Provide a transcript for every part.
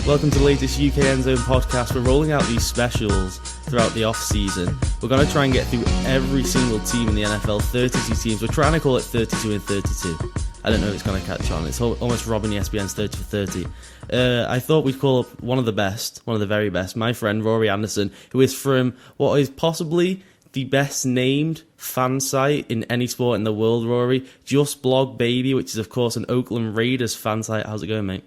Welcome to the latest UKEndZone podcast. We're rolling out these specials throughout the off-season. We're going to try and get through every single team in the NFL, 32 teams. We're trying to call it 32 and 32. I don't know if it's going to catch on. It's almost robbing ESPN's 30 for 30. I thought we'd call up one of the best, one of the very best, my friend Rory Anderson, who is from what is possibly the best named fan site in any sport in the world, Rory. Just Blog Baby, which is, of course, an Oakland Raiders fan site. How's it going, mate?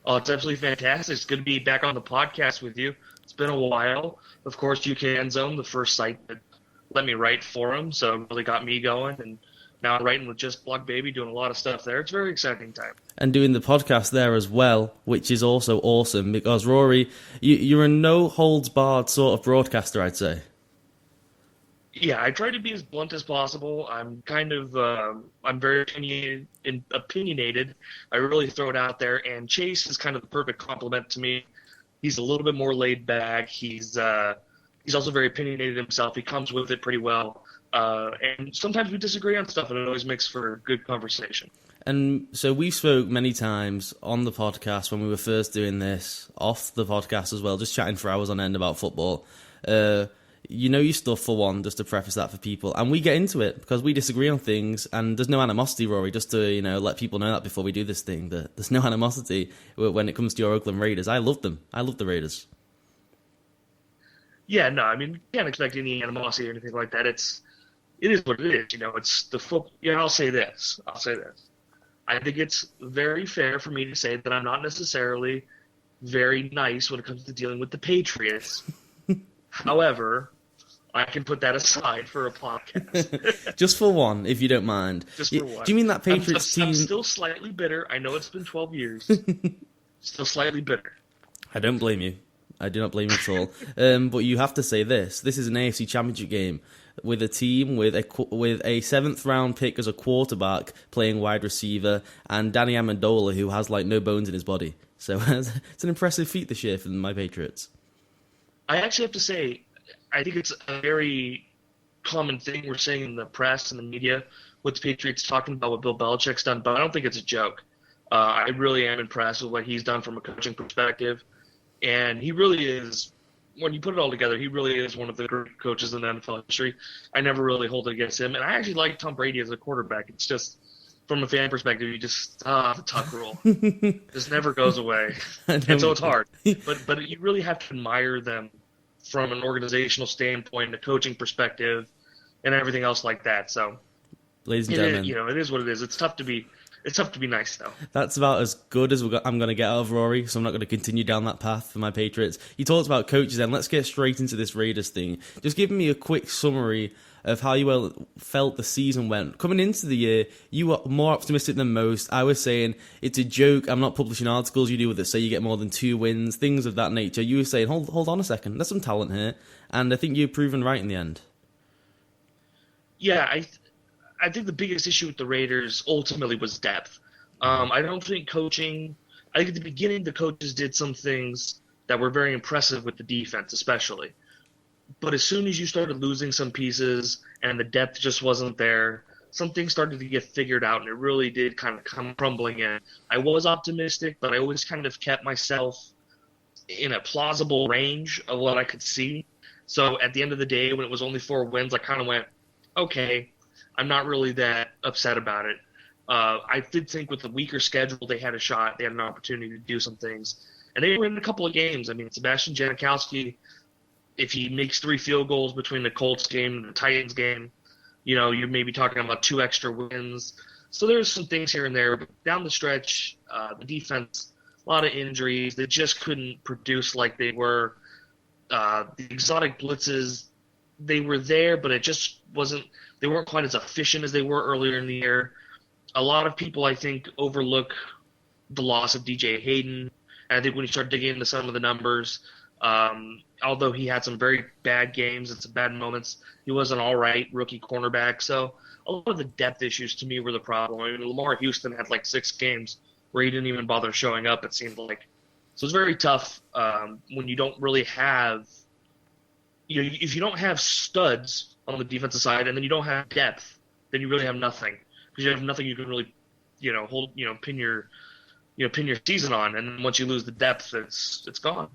Oh, it's absolutely fantastic. It's good to be back on the podcast with you. It's been a while. Of course, UKEndZone, the first site that let me write for them, so it really got me going. And now I'm writing with Just Blog Baby, doing a lot of stuff there. It's a very exciting time. And doing the podcast there as well, which is also awesome, because, Rory, you're a no-holds-barred sort of broadcaster, I'd say. Yeah, I try to be as blunt as possible. I'm kind of, I'm very opinionated. I really throw it out there, and Chase is kind of the perfect complement to me. He's a little bit more laid back. He's also very opinionated himself. He comes with it pretty well. And sometimes we disagree on stuff, and it always makes for good conversation. And so we spoke many times on the podcast when we were first doing this, off the podcast as well, just chatting for hours on end about football. You know your stuff, for one, just to preface that for people. And we get into it because we disagree on things, and there's no animosity, Rory, just to, let people know that before we do this thing, that there's no animosity when it comes to your Oakland Raiders. I love them. I love the Raiders. Yeah, no, I mean, you can't expect any animosity or anything like that. It is what it is, it's the football. I'll say this. I think it's very fair for me to say that I'm not necessarily very nice when it comes to dealing with the Patriots. However, I can put that aside for a podcast. Just for one, if you don't mind. Just for one. Do you mean that Patriots team... I'm still slightly bitter. I know it's been 12 years. Still slightly bitter. I don't blame you. I do not blame you at all. But you have to say this. This is an AFC Championship game with a team with a seventh-round pick as a quarterback playing wide receiver, and Danny Amendola, who has no bones in his body. So it's an impressive feat this year for my Patriots. I actually have to say, I think it's a very common thing we're saying in the press and the media with the Patriots talking about what Bill Belichick's done, but I don't think it's a joke. I really am impressed with what he's done from a coaching perspective, and he really is, when you put it all together, he really is one of the great coaches in the NFL history. I never really hold it against him, and I actually like Tom Brady as a quarterback. It's just, from a fan perspective, you just, the tuck rule. This never goes away, and so it's hard. But you really have to admire them from an organizational standpoint, a coaching perspective, and everything else like that. So, ladies and gentlemen, it is what it is. It's tough to be nice, though. That's about as good as I'm going to get out of Rory, so I'm not going to continue down that path for my Patriots. You talked about coaches, then let's get straight into this Raiders thing. Just give me a quick summary of how you felt the season went. Coming into the year, you were more optimistic than most. I was saying, it's a joke, I'm not publishing articles you do with it, say you get more than 2 wins, things of that nature. You were saying, hold on a second, there's some talent here, and I think you've proven right in the end. Yeah, I think the biggest issue with the Raiders ultimately was depth. I don't think coaching – I think at the beginning the coaches did some things that were very impressive with the defense especially. But as soon as you started losing some pieces and the depth just wasn't there, some things started to get figured out, and it really did kind of come crumbling in. I was optimistic, but I always kind of kept myself in a plausible range of what I could see. So at the end of the day, when it was only 4 wins, I kind of went, okay, I'm not really that upset about it. I did think with the weaker schedule, they had a shot. They had an opportunity to do some things. And they were in a couple of games. I mean, Sebastian Janikowski, if he makes 3 field goals between the Colts game and the Titans game, you're maybe talking about 2 extra wins. So there's some things here and there. But down the stretch, the defense, a lot of injuries. They just couldn't produce like they were. The exotic blitzes, they were there, but it just wasn't – they weren't quite as efficient as they were earlier in the year. A lot of people, I think, overlook the loss of DJ Hayden. And I think when you start digging into some of the numbers – although he had some very bad games and some bad moments, he was an all right rookie cornerback. So a lot of the depth issues to me were the problem. I mean, Lamar Houston had 6 games where he didn't even bother showing up, it seemed like. So it's very tough when you don't really have if you don't have studs on the defensive side and then you don't have depth, then you really have nothing. Because you have nothing you can really, pin your pin your season on. And once you lose the depth, it's gone.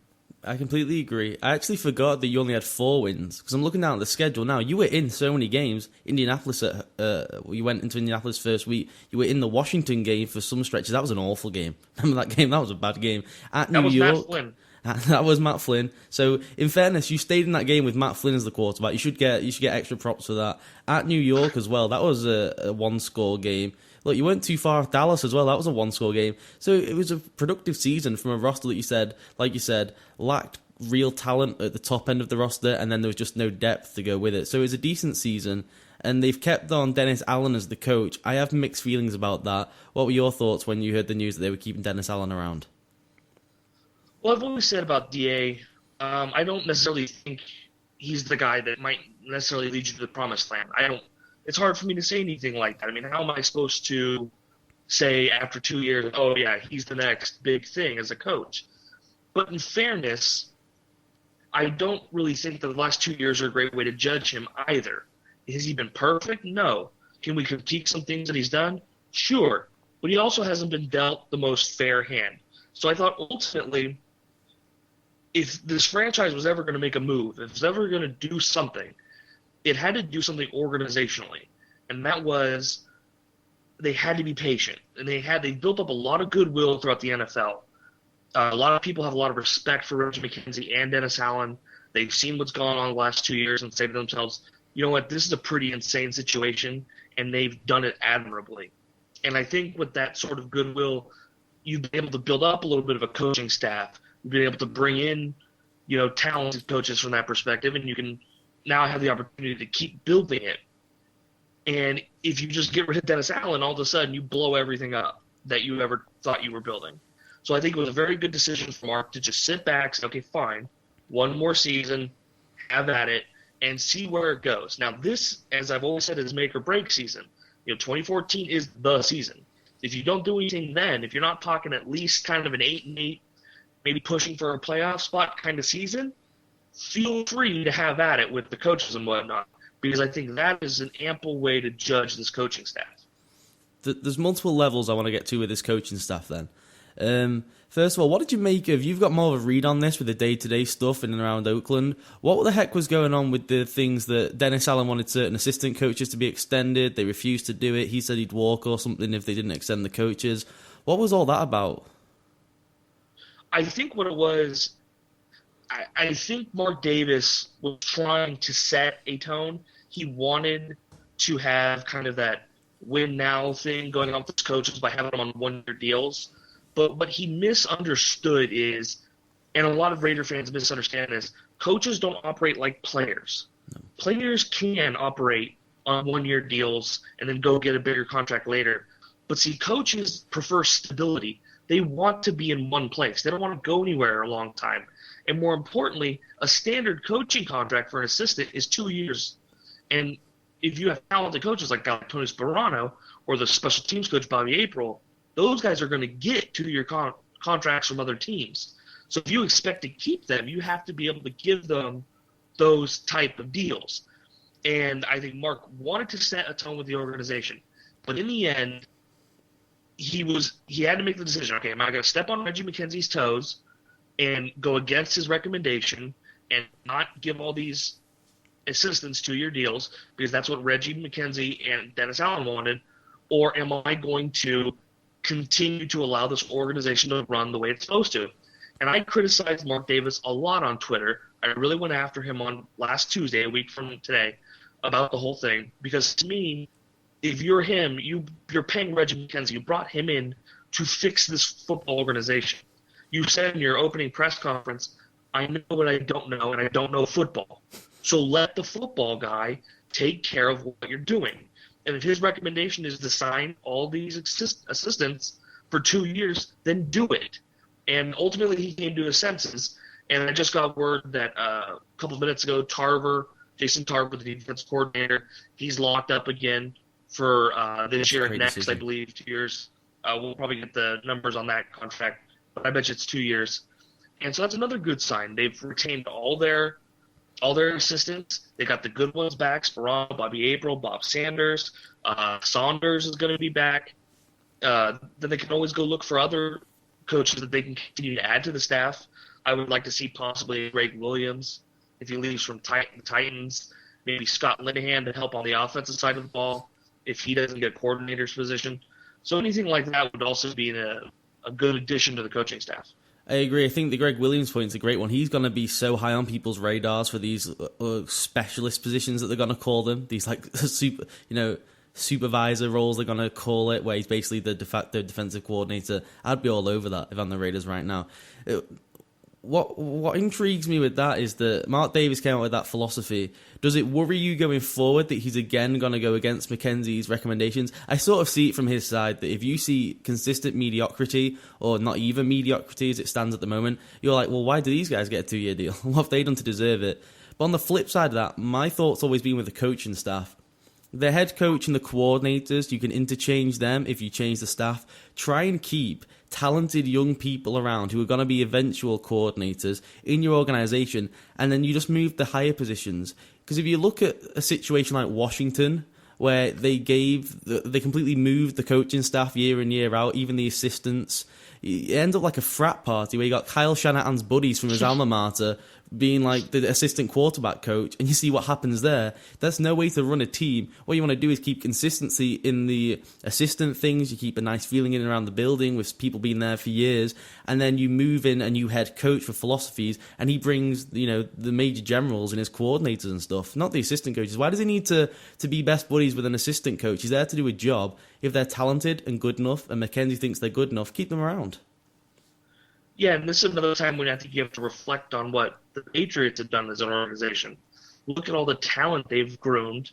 I completely agree. I actually forgot that you only had 4 wins because I'm looking down at the schedule now. You were in so many games. Indianapolis, you went into Indianapolis first week. You were in the Washington game for some stretches. That was an awful game. Remember that game? That was a bad game. At New York, Matt Flynn. That was Matt Flynn. So, in fairness, you stayed in that game with Matt Flynn as the quarterback. You should get extra props for that. At New York as well, that was a one-score game. Look, you weren't too far off Dallas as well. That was a one-score game. So it was a productive season from a roster that like you said, lacked real talent at the top end of the roster, and then there was just no depth to go with it. So it was a decent season, and they've kept on Dennis Allen as the coach. I have mixed feelings about that. What were your thoughts when you heard the news that they were keeping Dennis Allen around? Well, I've always said about DA, I don't necessarily think he's the guy that might necessarily lead you to the promised land. It's hard for me to say anything like that. I mean, how am I supposed to say after 2 years, oh yeah, he's the next big thing as a coach? But in fairness, I don't really think that the last 2 years are a great way to judge him either. Has he been perfect? No. Can we critique some things that he's done? Sure. But he also hasn't been dealt the most fair hand. So I thought ultimately, if this franchise was ever going to make a move, if it was ever going to do something, it had to do something organizationally. And that was they had to be patient. And they built up a lot of goodwill throughout the NFL. A lot of people have a lot of respect for Reggie McKenzie and Dennis Allen. They've seen what's gone on the last 2 years and say to themselves, you know what, this is a pretty insane situation, and they've done it admirably. And I think with that sort of goodwill, you've been able to build up a little bit of a coaching staff. You've been able to bring in, talented coaches from that perspective, and you can now have the opportunity to keep building it. And if you just get rid of Dennis Allen, all of a sudden you blow everything up that you ever thought you were building. So I think it was a very good decision for Mark to just sit back, say, okay, fine, one more season, have at it, and see where it goes. Now this, as I've always said, is make or break season. 2014 is the season. If you don't do anything then, if you're not talking at least kind of an 8-8, maybe pushing for a playoff spot kind of season, feel free to have at it with the coaches and whatnot, because I think that is an ample way to judge this coaching staff. There's multiple levels I want to get to with this coaching staff then. First of all, what did you make of, you've got more of a read on this with the day-to-day stuff in and around Oakland. What the heck was going on with the things that Dennis Allen wanted certain assistant coaches to be extended? They refused to do it. He said he'd walk or something if they didn't extend the coaches. What was all that about? I think what it was, I think Mark Davis was trying to set a tone. He wanted to have kind of that win now thing going on with his coaches by having them on one-year deals. But what he misunderstood is, and a lot of Raider fans misunderstand this, coaches don't operate like players. No. Players can operate on one-year deals and then go get a bigger contract later. But see, coaches prefer stability. They want to be in one place. They don't want to go anywhere a long time. And more importantly, a standard coaching contract for an assistant is 2 years. And if you have talented coaches like Tony Sperano or the special teams coach Bobby April, those guys are going to get 2-year contracts from other teams. So if you expect to keep them, you have to be able to give them those type of deals. And I think Mark wanted to set a tone with the organization. But in the end, he had to make the decision, okay, am I going to step on Reggie McKenzie's toes and go against his recommendation and not give all these assistants 2-year deals because that's what Reggie McKenzie and Dennis Allen wanted, or am I going to continue to allow this organization to run the way it's supposed to? And I criticized Mark Davis a lot on Twitter. I really went after him on last Tuesday, a week from today, about the whole thing. Because to me, if you're him, you're paying Reggie McKenzie. You brought him in to fix this football organization. You said in your opening press conference, I know what I don't know, and I don't know football. So let the football guy take care of what you're doing. And if his recommendation is to sign all these assistants for 2 years, then do it. And ultimately, he came to his senses. And I just got word that a couple of minutes ago, Jason Tarver, the defense coordinator, he's locked up again for this year and next, decision. I believe, 2 years. We'll probably get the numbers on that contract, but I bet you it's 2 years. And so that's another good sign. They've retained all their assistants. They got the good ones back: Sperano, Bobby April, Bob Sanders. Saunders is going to be back. Then they can always go look for other coaches that they can continue to add to the staff. I would like to see possibly Greg Williams if he leaves from the Titans. Maybe Scott Linehan to help on the offensive side of the ball if he doesn't get a coordinator's position. So anything like that would also be a good addition to the coaching staff. I agree. I think the Greg Williams point is a great one. He's going to be so high on people's radars for these specialist positions that they're going to call them. These like supervisor roles they're going to call it, where he's basically the de facto defensive coordinator. I'd be all over that if I'm the Raiders right now. What intrigues me with that is that Mark Davis came out with that philosophy. Does it worry you going forward that he's again going to go against McKenzie's recommendations? I sort of see it from his side that if you see consistent mediocrity, or not even mediocrity as it stands at the moment, you're like, well, why do these guys get a 2-year deal? What have they done to deserve it? But on the flip side of that, my thought's always been with the coaching staff. The head coach and the coordinators, you can interchange them if you change the staff. Try and keep talented young people around who are going to be eventual coordinators in your organization, and then you just move the higher positions. Because if you look at a situation like Washington, where they completely moved the coaching staff year in, year out, even the assistants, it ends up like a frat party where you got Kyle Shanahan's buddies from his alma mater being like the assistant quarterback coach, and you see what happens there. That's no way to run a team. What you want to do is keep consistency in the assistant things. You keep a nice feeling in and around the building with people being there for years, and then you move in a new head coach for philosophies, and he brings the major generals and his coordinators and stuff, not the assistant coaches. Why does he need to be best buddies with an assistant coach? He's there to do a job. If they're talented and good enough, and McKenzie thinks they're good enough, keep them around. Yeah, and this is another time when I think you have to reflect on what the Patriots have done as an organization. Look at all the talent they've groomed,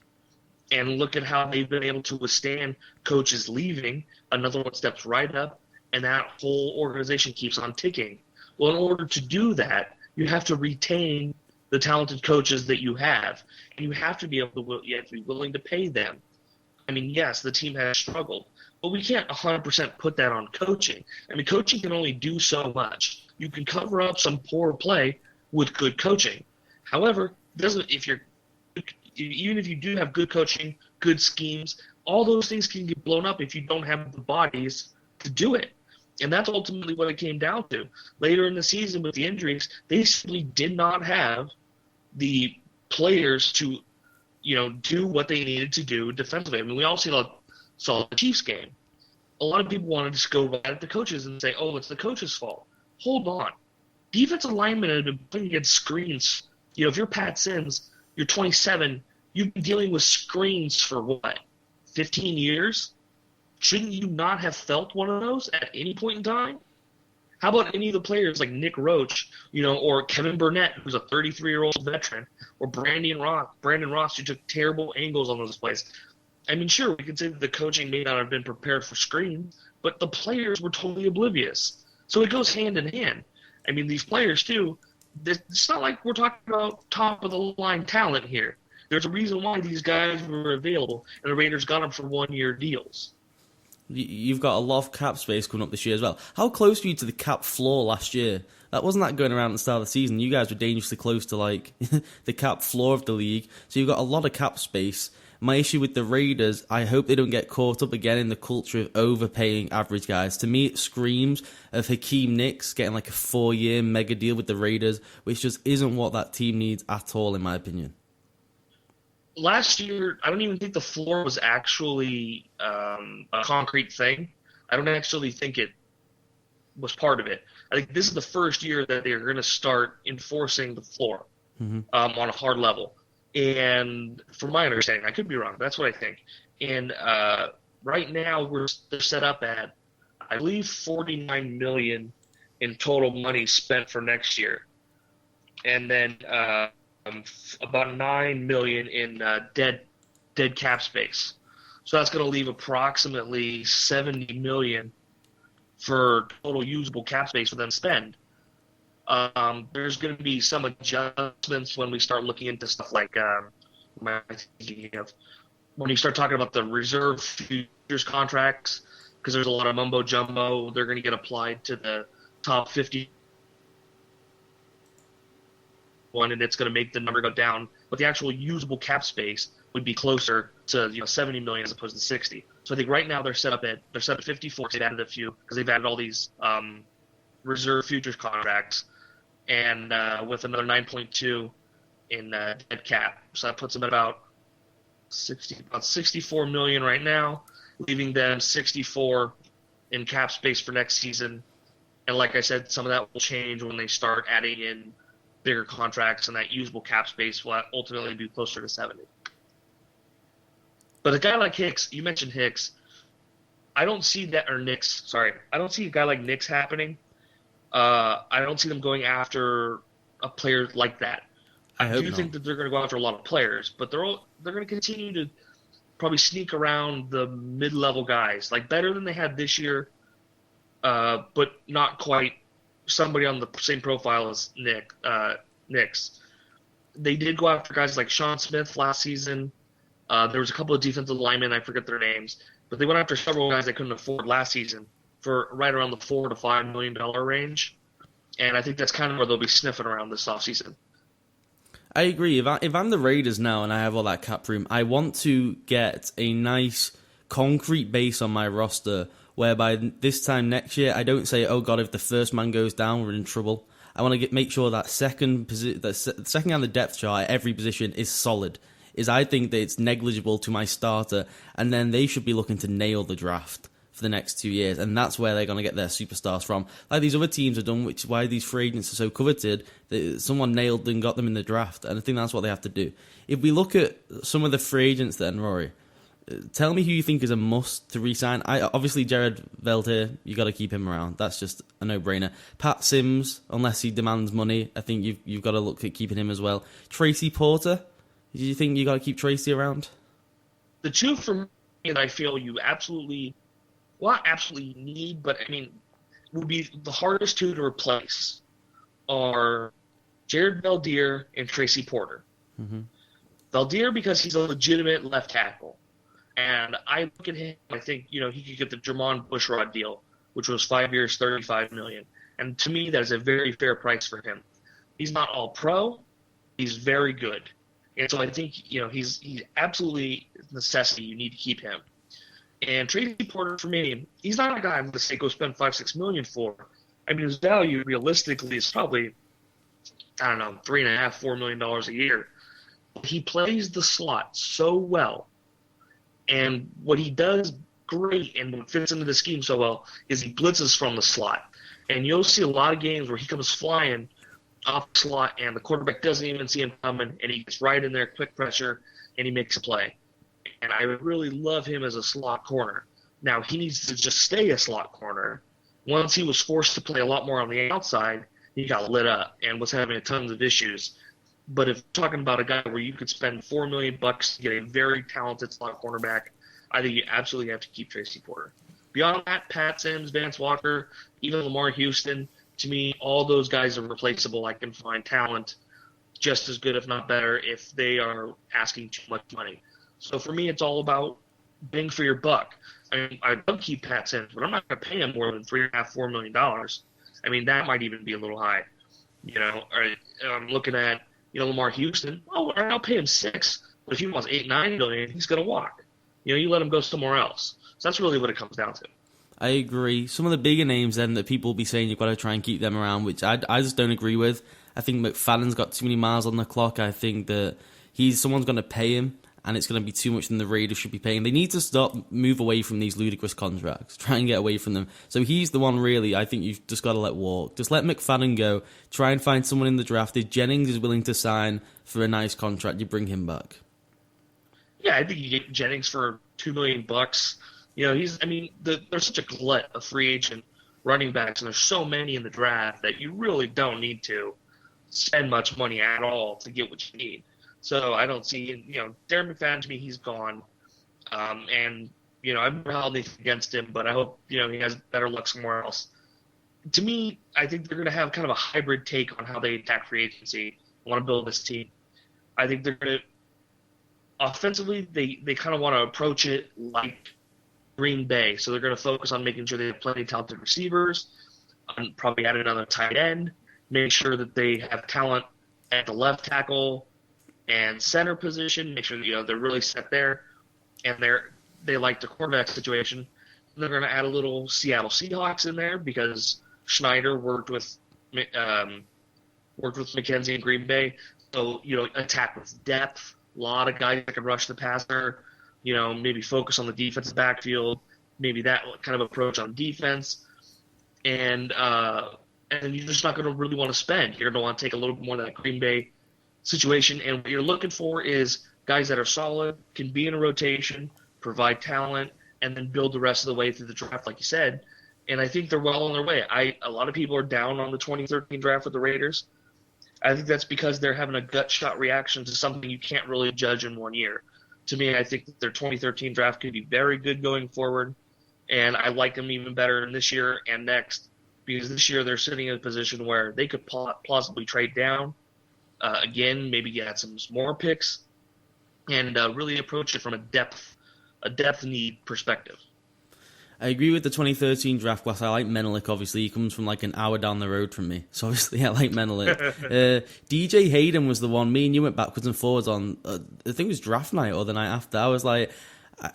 and look at how they've been able to withstand coaches leaving. Another one steps right up, and that whole organization keeps on ticking. Well, in order to do that, you have to retain the talented coaches that you have, and you have to be willing to pay them. I mean, yes, the team has struggled, but we can't 100% put that on coaching. I mean, coaching can only do so much. You can cover up some poor play with good coaching. However, even if you do have good coaching, good schemes, all those things can get blown up if you don't have the bodies to do it. And that's ultimately what it came down to. Later in the season with the injuries, they simply did not have the players to do what they needed to do defensively. I mean, we all saw the Chiefs game. A lot of people wanted to just go right at the coaches and say, oh, it's the coach's fault. Hold on. Defensive linemen have been playing against screens. If you're Pat Sims, you're 27, you've been dealing with screens for what, 15 years? Shouldn't you not have felt one of those at any point in time? How about any of the players like Nick Roach, or Kevin Burnett, who's a 33-year-old veteran, or Brandon Ross, who took terrible angles on those plays? I mean, sure, we can say that the coaching may not have been prepared for screens, but the players were totally oblivious. So it goes hand in hand. I mean, these players, too, it's not like we're talking about top-of-the-line talent here. There's a reason why these guys were available, and the Raiders got them for one-year deals. You've got a lot of cap space coming up this year as well. How close were you to the cap floor last year? That wasn't that going around at the start of the season. You guys were dangerously close to the cap floor of the league. So you've got a lot of cap space. My issue with the Raiders, I hope they don't get caught up again in the culture of overpaying average guys. To me, it screams of Hakeem Nicks getting like a 4-year mega deal with the Raiders, which just isn't what that team needs at all, in my opinion. Last year, I don't even think the floor was actually a concrete thing. I don't actually think it was part of it. I think this is the first year that they're going to start enforcing the floor on a hard level. And from my understanding, I could be wrong, but that's what I think. And right now, they're set up at, I believe, $49 million in total money spent for next year. And then about $9 million in dead cap space. So that's going to leave approximately $70 million for total usable cap space for them to spend. There's going to be some adjustments when we start looking into stuff like when you start talking about the reserve futures contracts, because there's a lot of mumbo jumbo. They're going to get applied to the top 50 one, and it's going to make the number go down. But the actual usable cap space would be closer to 70 million as opposed to 60. So I think right now they're set up at 54. They've added a few because they've added all these reserve futures contracts, and with another 9.2 in dead cap. So that puts them at about 64 million right now, leaving them 64 in cap space for next season. And like I said, some of that will change when they start adding in bigger contracts, and that usable cap space will ultimately be closer to 70. But a guy like Hicks, you mentioned Hicks, I don't see that, or Knicks, sorry. I don't see a guy like Knicks happening. I don't see them going after a player like that. I do think that they're going to go after a lot of players, but they're going to continue to probably sneak around the mid-level guys, like better than they had this year, but not quite somebody on the same profile as Knicks. They did go after guys like Sean Smith last season. There was a couple of defensive linemen, I forget their names, but they went after several guys they couldn't afford last season for right around the $4 to $5 million range, and I think that's kind of where they'll be sniffing around this offseason. I agree. If I'm the Raiders now and I have all that cap room, I want to get a nice concrete base on my roster whereby this time next year I don't say, oh God, if the first man goes down, we're in trouble. I want to make sure that second on the depth chart at every position is solid. I think that it's negligible to my starter, and then they should be looking to nail the draft for the next 2 years, and that's where they're going to get their superstars from. Like these other teams have done, which is why these free agents are so coveted, that someone nailed and got them in the draft, and I think that's what they have to do. If we look at some of the free agents then, Rory, tell me who you think is a must to re-sign. Obviously, Jared Veldheer, you got to keep him around. That's just a no-brainer. Pat Sims, unless he demands money, I think you've got to look at keeping him as well. Tracy Porter, do you think you got to keep Tracy around? The two for me that I feel you absolutely need, but I mean, would be the hardest two to replace are Jared Veldheer and Tracy Porter. Mm-hmm. Veldheer because he's a legitimate left tackle. And I look at him, I think, he could get the Jermon Bushrod deal, which was 5 years, $35 million. And to me, that is a very fair price for him. He's not all pro. He's very good. And so I think, he's absolutely a necessity. You need to keep him. And Tracy Porter, for me, he's not a guy I'm going to say go spend $5-6 million for. I mean, his value realistically is probably, $3.5, $4 million a year. He plays the slot so well. And what he does great and what fits into the scheme so well is he blitzes from the slot. And you'll see a lot of games where he comes flying off the slot and the quarterback doesn't even see him coming, and he gets right in there, quick pressure, and he makes a play. And I really love him as a slot corner. Now, he needs to just stay a slot corner. Once he was forced to play a lot more on the outside, he got lit up and was having tons of issues. But if talking about a guy where you could spend $4 million to get a very talented slot cornerback, I think you absolutely have to keep Tracy Porter. Beyond that, Pat Sims, Vance Walker, even Lamar Houston, to me, all those guys are replaceable. I can find talent just as good, if not better, if they are asking too much money. So for me, it's all about bang for your buck. I mean, I'd love to keep Pat Sims, but I'm not going to pay him more than $3.5, $4 million. I mean, that might even be a little high. I'm looking at, Lamar Houston. Oh, I'll pay him $6 million, but if he wants $8-9 million, he's going to walk. You let him go somewhere else. So that's really what it comes down to. I agree. Some of the bigger names then that people will be saying you've got to try and keep them around, which I just don't agree with. I think McFadden's got too many miles on the clock. I think that someone's going to pay him, and it's going to be too much than the Raiders should be paying. They need to move away from these ludicrous contracts. Try and get away from them. So he's the one really I think you've just got to let walk. Just let McFadden go. Try and find someone in the draft. If Jennings is willing to sign for a nice contract, you bring him back. Yeah, I think you get Jennings for $2 million. There's such a glut of free agent running backs, and there's so many in the draft that you really don't need to spend much money at all to get what you need. So I don't see, Darren McFadden, to me, he's gone. I've never held anything against him, but I hope, he has better luck somewhere else. To me, I think they're going to have kind of a hybrid take on how they attack free agency. I want to build this team. I think they're going to, offensively, they kind of want to approach it like Green Bay. So they're going to focus on making sure they have plenty of talented receivers, and probably add another tight end, make sure that they have talent at the left tackle and center position, make sure that, they're really set there, and they like the quarterback situation. And they're going to add a little Seattle Seahawks in there because Schneider worked with McKenzie in Green Bay. So, attack with depth. A lot of guys that can rush the passer. Maybe focus on the defensive backfield. Maybe that kind of approach on defense. And you're just not going to really want to spend. You're going to want to take a little bit more of that Green Bay situation. And what you're looking for is guys that are solid, can be in a rotation, provide talent, and then build the rest of the way through the draft, like you said. And I think they're well on their way. A lot of people are down on the 2013 draft with the Raiders. I think that's because they're having a gut shot reaction to something you can't really judge in 1 year. To me, I think that their 2013 draft could be very good going forward, and I like them even better in this year and next, because this year they're sitting in a position where they could plausibly trade down again, maybe get some more picks, and really approach it from a depth need perspective. I agree with the 2013 draft class. I like Menelik, obviously. He comes from like an hour down the road from me. So obviously I like Menelik. DJ Hayden was the one. Me and you went backwards and forwards on, I think it was draft night or the night after. I was like,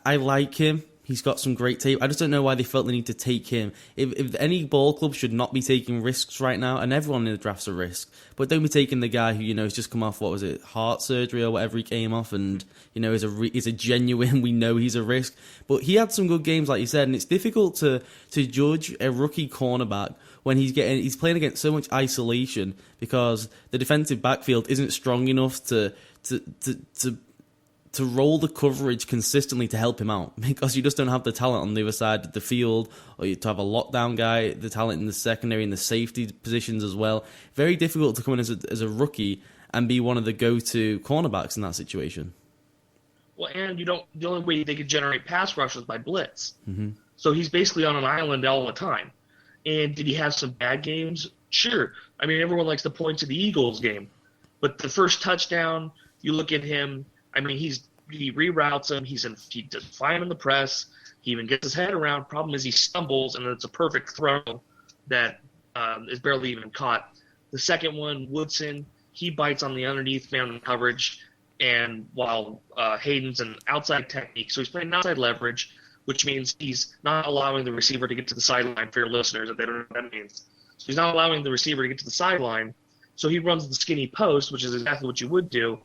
I like him. He's got some great tape. I just don't know why they felt the need to take him. If any ball club should not be taking risks right now, and everyone in the draft's a risk, but don't be taking the guy who, has just come off, heart surgery or whatever he came off, and, is a genuine, we know he's a risk. But he had some good games, like you said, and it's difficult to judge a rookie cornerback when he's playing against so much isolation because the defensive backfield isn't strong enough to roll the coverage consistently to help him out, because you just don't have the talent on the other side of the field, or you to have a lockdown guy, the talent in the secondary and the safety positions as well. Very difficult to come in as a rookie and be one of the go-to cornerbacks in that situation. Well, and the only way they could generate pass rush is by blitz. Mm-hmm. So he's basically on an island all the time. And did he have some bad games? Sure. I mean, everyone likes to point to the Eagles game, but the first touchdown, you look at him. I mean, he reroutes him. He does fine in the press. He even gets his head around. Problem is he stumbles, and it's a perfect throw that is barely even caught. The second one, Woodson, he bites on the underneath man coverage, and while Hayden's an outside technique, so he's playing outside leverage, which means he's not allowing the receiver to get to the sideline for your listeners, if they don't know what that means. So he's not allowing the receiver to get to the sideline, so he runs the skinny post, which is exactly what you would do.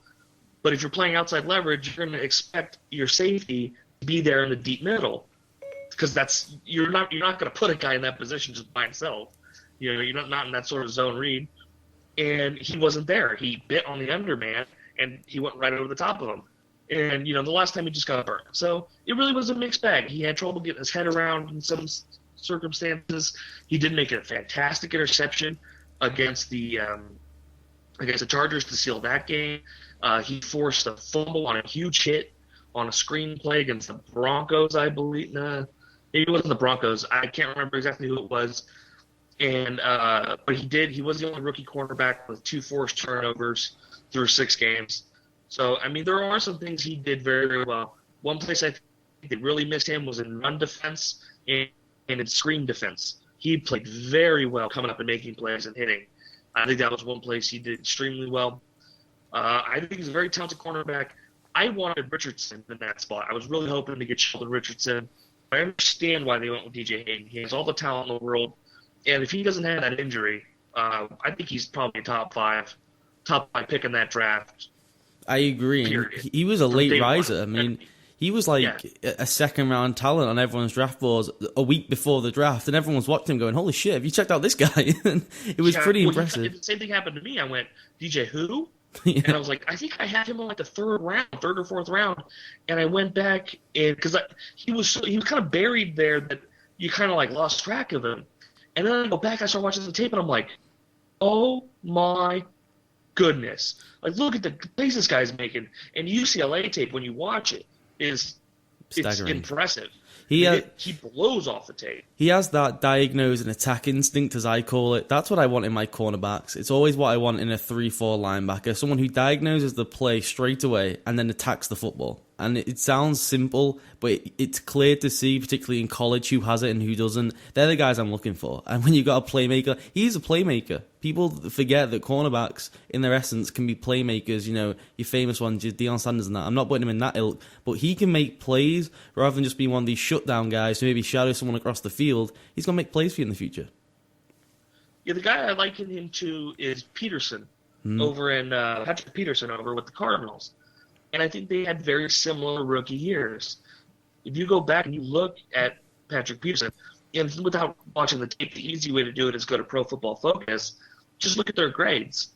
But if you're playing outside leverage, you're going to expect your safety to be there in the deep middle, because you're not going to put a guy in that position just by himself. You're not in that sort of zone read. And he wasn't there. He bit on the underman, and he went right over the top of him. And the last time he just got burnt. So it really was a mixed bag. He had trouble getting his head around in some circumstances. He did make a fantastic interception against the Chargers to seal that game. He forced a fumble on a huge hit on a screen play against the Broncos, I believe. Maybe it wasn't the Broncos. I can't remember exactly who it was. And but he was the only rookie cornerback with 2 forced turnovers through 6 games. So, I mean, there are some things he did very, very well. One place I think they really missed him was in run defense and in screen defense. He played very well coming up and making plays and hitting. I think that was one place he did extremely well. I think he's a very talented cornerback. I wanted Richardson in that spot. I was really hoping to get Sheldon Richardson. I understand why they went with DJ Hayden. He has all the talent in the world. And if he doesn't have that injury, I think he's probably a top five pick in that draft. I agree. He was a late riser. I mean, he was like a second-round talent on everyone's draft boards a week before the draft, and everyone was watching him going, holy shit, have you checked out this guy? It was pretty impressive. The same thing happened to me. I went, DJ who? Yeah. And I was like, I think I had him on like the third or fourth round. And I went back, and because he was kind of buried there that you kind of like lost track of him. And then I go back, I start watching the tape, and I'm like, oh my goodness. Like, look at the plays this guy's making. And UCLA tape, when you watch it, it's impressive. He blows off the tape. He has that diagnose and attack instinct, as I call it. That's what I want in my cornerbacks. It's always what I want in a 3-4 linebacker. Someone who diagnoses the play straight away and then attacks the football. And it sounds simple, but it's clear to see, particularly in college, who has it and who doesn't. They're the guys I'm looking for. And when you've got a playmaker, he's a playmaker. People forget that cornerbacks, in their essence, can be playmakers. Your famous ones, your Deion Sanders and that. I'm not putting him in that ilk, but he can make plays rather than just being one of these shutdown guys who maybe shadow someone across the field. He's going to make plays for you in the future. Yeah, the guy I liken him to is Peterson over in Patrick Peterson over with the Cardinals. And I think they had very similar rookie years. If you go back and you look at Patrick Peterson, and without watching the tape, the easy way to do it is go to Pro Football Focus. Just look at their grades.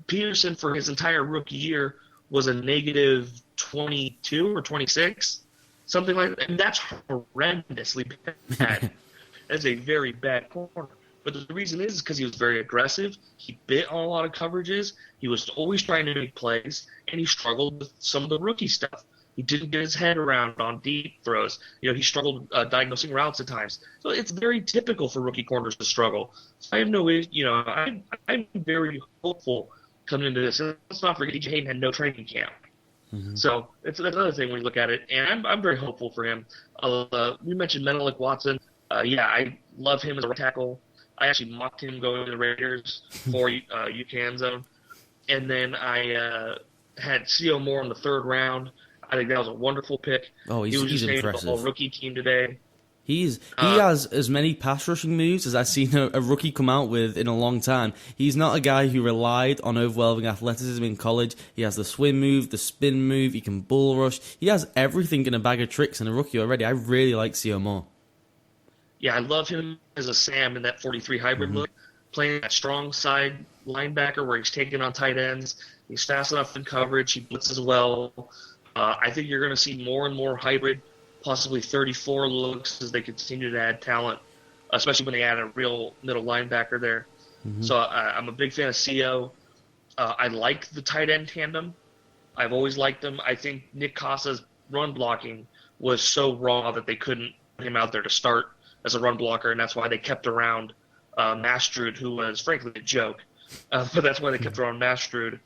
Peterson, for his entire rookie year, was a negative 22 or 26, something like that. And that's horrendously bad. That's a very bad corner. But the reason is because he was very aggressive. He bit on a lot of coverages. He was always trying to make plays, and he struggled with some of the rookie stuff. He didn't get his head around on deep throws. He struggled diagnosing routes at times. So it's very typical for rookie corners to struggle. So I have no, I'm very hopeful coming into this. And let's not forget, DJ Hayden had no training camp. Mm-hmm. So that's another thing when you look at it. And I'm very hopeful for him. We mentioned Menelik Watson. I love him as a right tackle. I actually mocked him going to the Raiders for UKEndZone. And then I had C.O. Moore in the third round. I think that was a wonderful pick. Oh, he's impressive. Named the all-rookie team today. He has as many pass rushing moves as I've seen a rookie come out with in a long time. He's not a guy who relied on overwhelming athleticism in college. He has the swim move, the spin move, he can bull rush. He has everything in a bag of tricks in a rookie already. I really like C.O. Moore. Yeah, I love him as a Sam in that 43 hybrid look, playing that strong side linebacker where he's taking on tight ends. He's fast enough in coverage. He blitzes well. I think you're going to see more and more hybrid, possibly 34 looks as they continue to add talent, especially when they add a real middle linebacker there. Mm-hmm. So I'm a big fan of C.O. I like the tight end tandem. I've always liked them. I think Nick Casa's run blocking was so raw that they couldn't put him out there to start as a run blocker, and that's why they kept around Mastrud, who was frankly a joke. But that's why they kept around Mastrud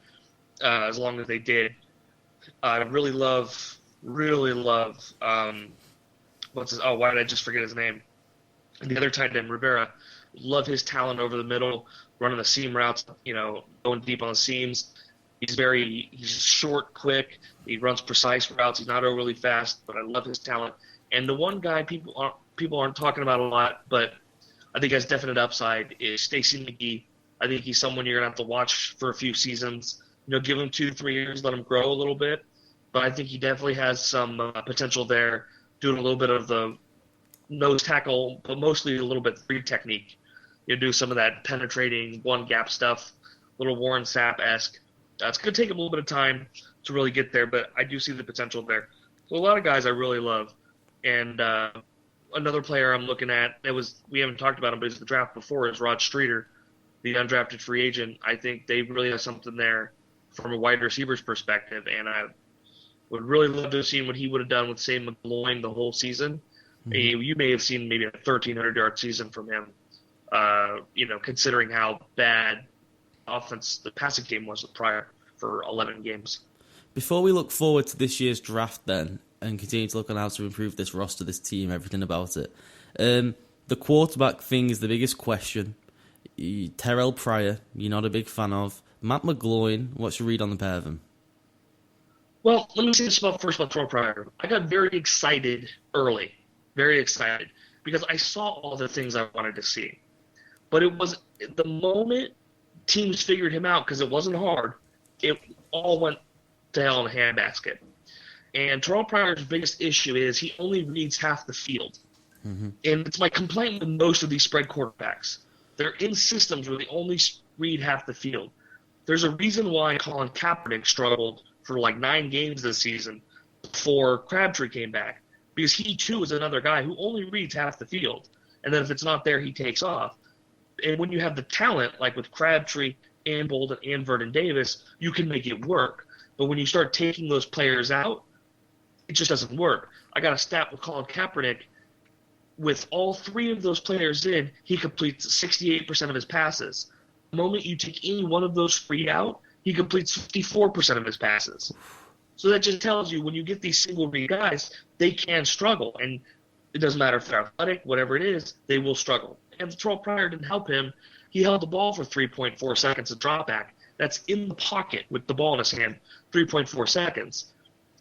as long as they did. I really love why did I just forget his name? The other tight end, Rivera. Love his talent over the middle, running the seam routes, going deep on the seams. He's short, quick. He runs precise routes. He's not overly fast, but I love his talent. And the one guy people aren't talking about a lot, but I think has definite upside is Stacey McGee. I think he's someone you're going to have to watch for a few seasons. Give him 2-3 years, let him grow a little bit. But I think he definitely has some potential there, doing a little bit of the nose tackle, but mostly a little bit free technique. Do some of that penetrating one-gap stuff, a little Warren Sapp-esque. It's going to take him a little bit of time to really get there, but I do see the potential there. So a lot of guys I really love. And another player I'm looking at, we haven't talked about him, but he's the draft before, is Rod Streeter, the undrafted free agent. I think they really have something there from a wide receiver's perspective, and I would really love to have seen what he would have done with, say, McGloin the whole season. Mm-hmm. You may have seen maybe a 1,300-yard season from him, considering how bad the passing game was prior for 11 games. Before we look forward to this year's draft then, and continue to look on how to improve this roster, this team, everything about it, the quarterback thing is the biggest question. Terrell Pryor, you're not a big fan of. Matt McGloin, what's your read on the pair of them? Well, let me say this first about Terrell Pryor. I got very excited early, very excited, because I saw all the things I wanted to see. But it was the moment teams figured him out, because it wasn't hard, it all went to hell in a handbasket. And Terrell Pryor's biggest issue is he only reads half the field. Mm-hmm. And it's my complaint with most of these spread quarterbacks. They're in systems where they only read half the field. There's a reason why Colin Kaepernick struggled for like 9 games this season before Crabtree came back, because he too is another guy who only reads half the field. And then if it's not there, he takes off. And when you have the talent, like with Crabtree and Bolden and Vernon Davis, you can make it work. But when you start taking those players out, it just doesn't work. I got a stat with Colin Kaepernick. With all 3 of those players in, he completes 68% of his passes. The moment you take any one of those 3 out, he completes 54% of his passes. So that just tells you when you get these single read guys, they can struggle. And it doesn't matter if they're athletic, whatever it is, they will struggle. And Terrell Pryor didn't help him. He held the ball for 3.4 seconds of drop back. That's in the pocket with the ball in his hand, 3.4 seconds.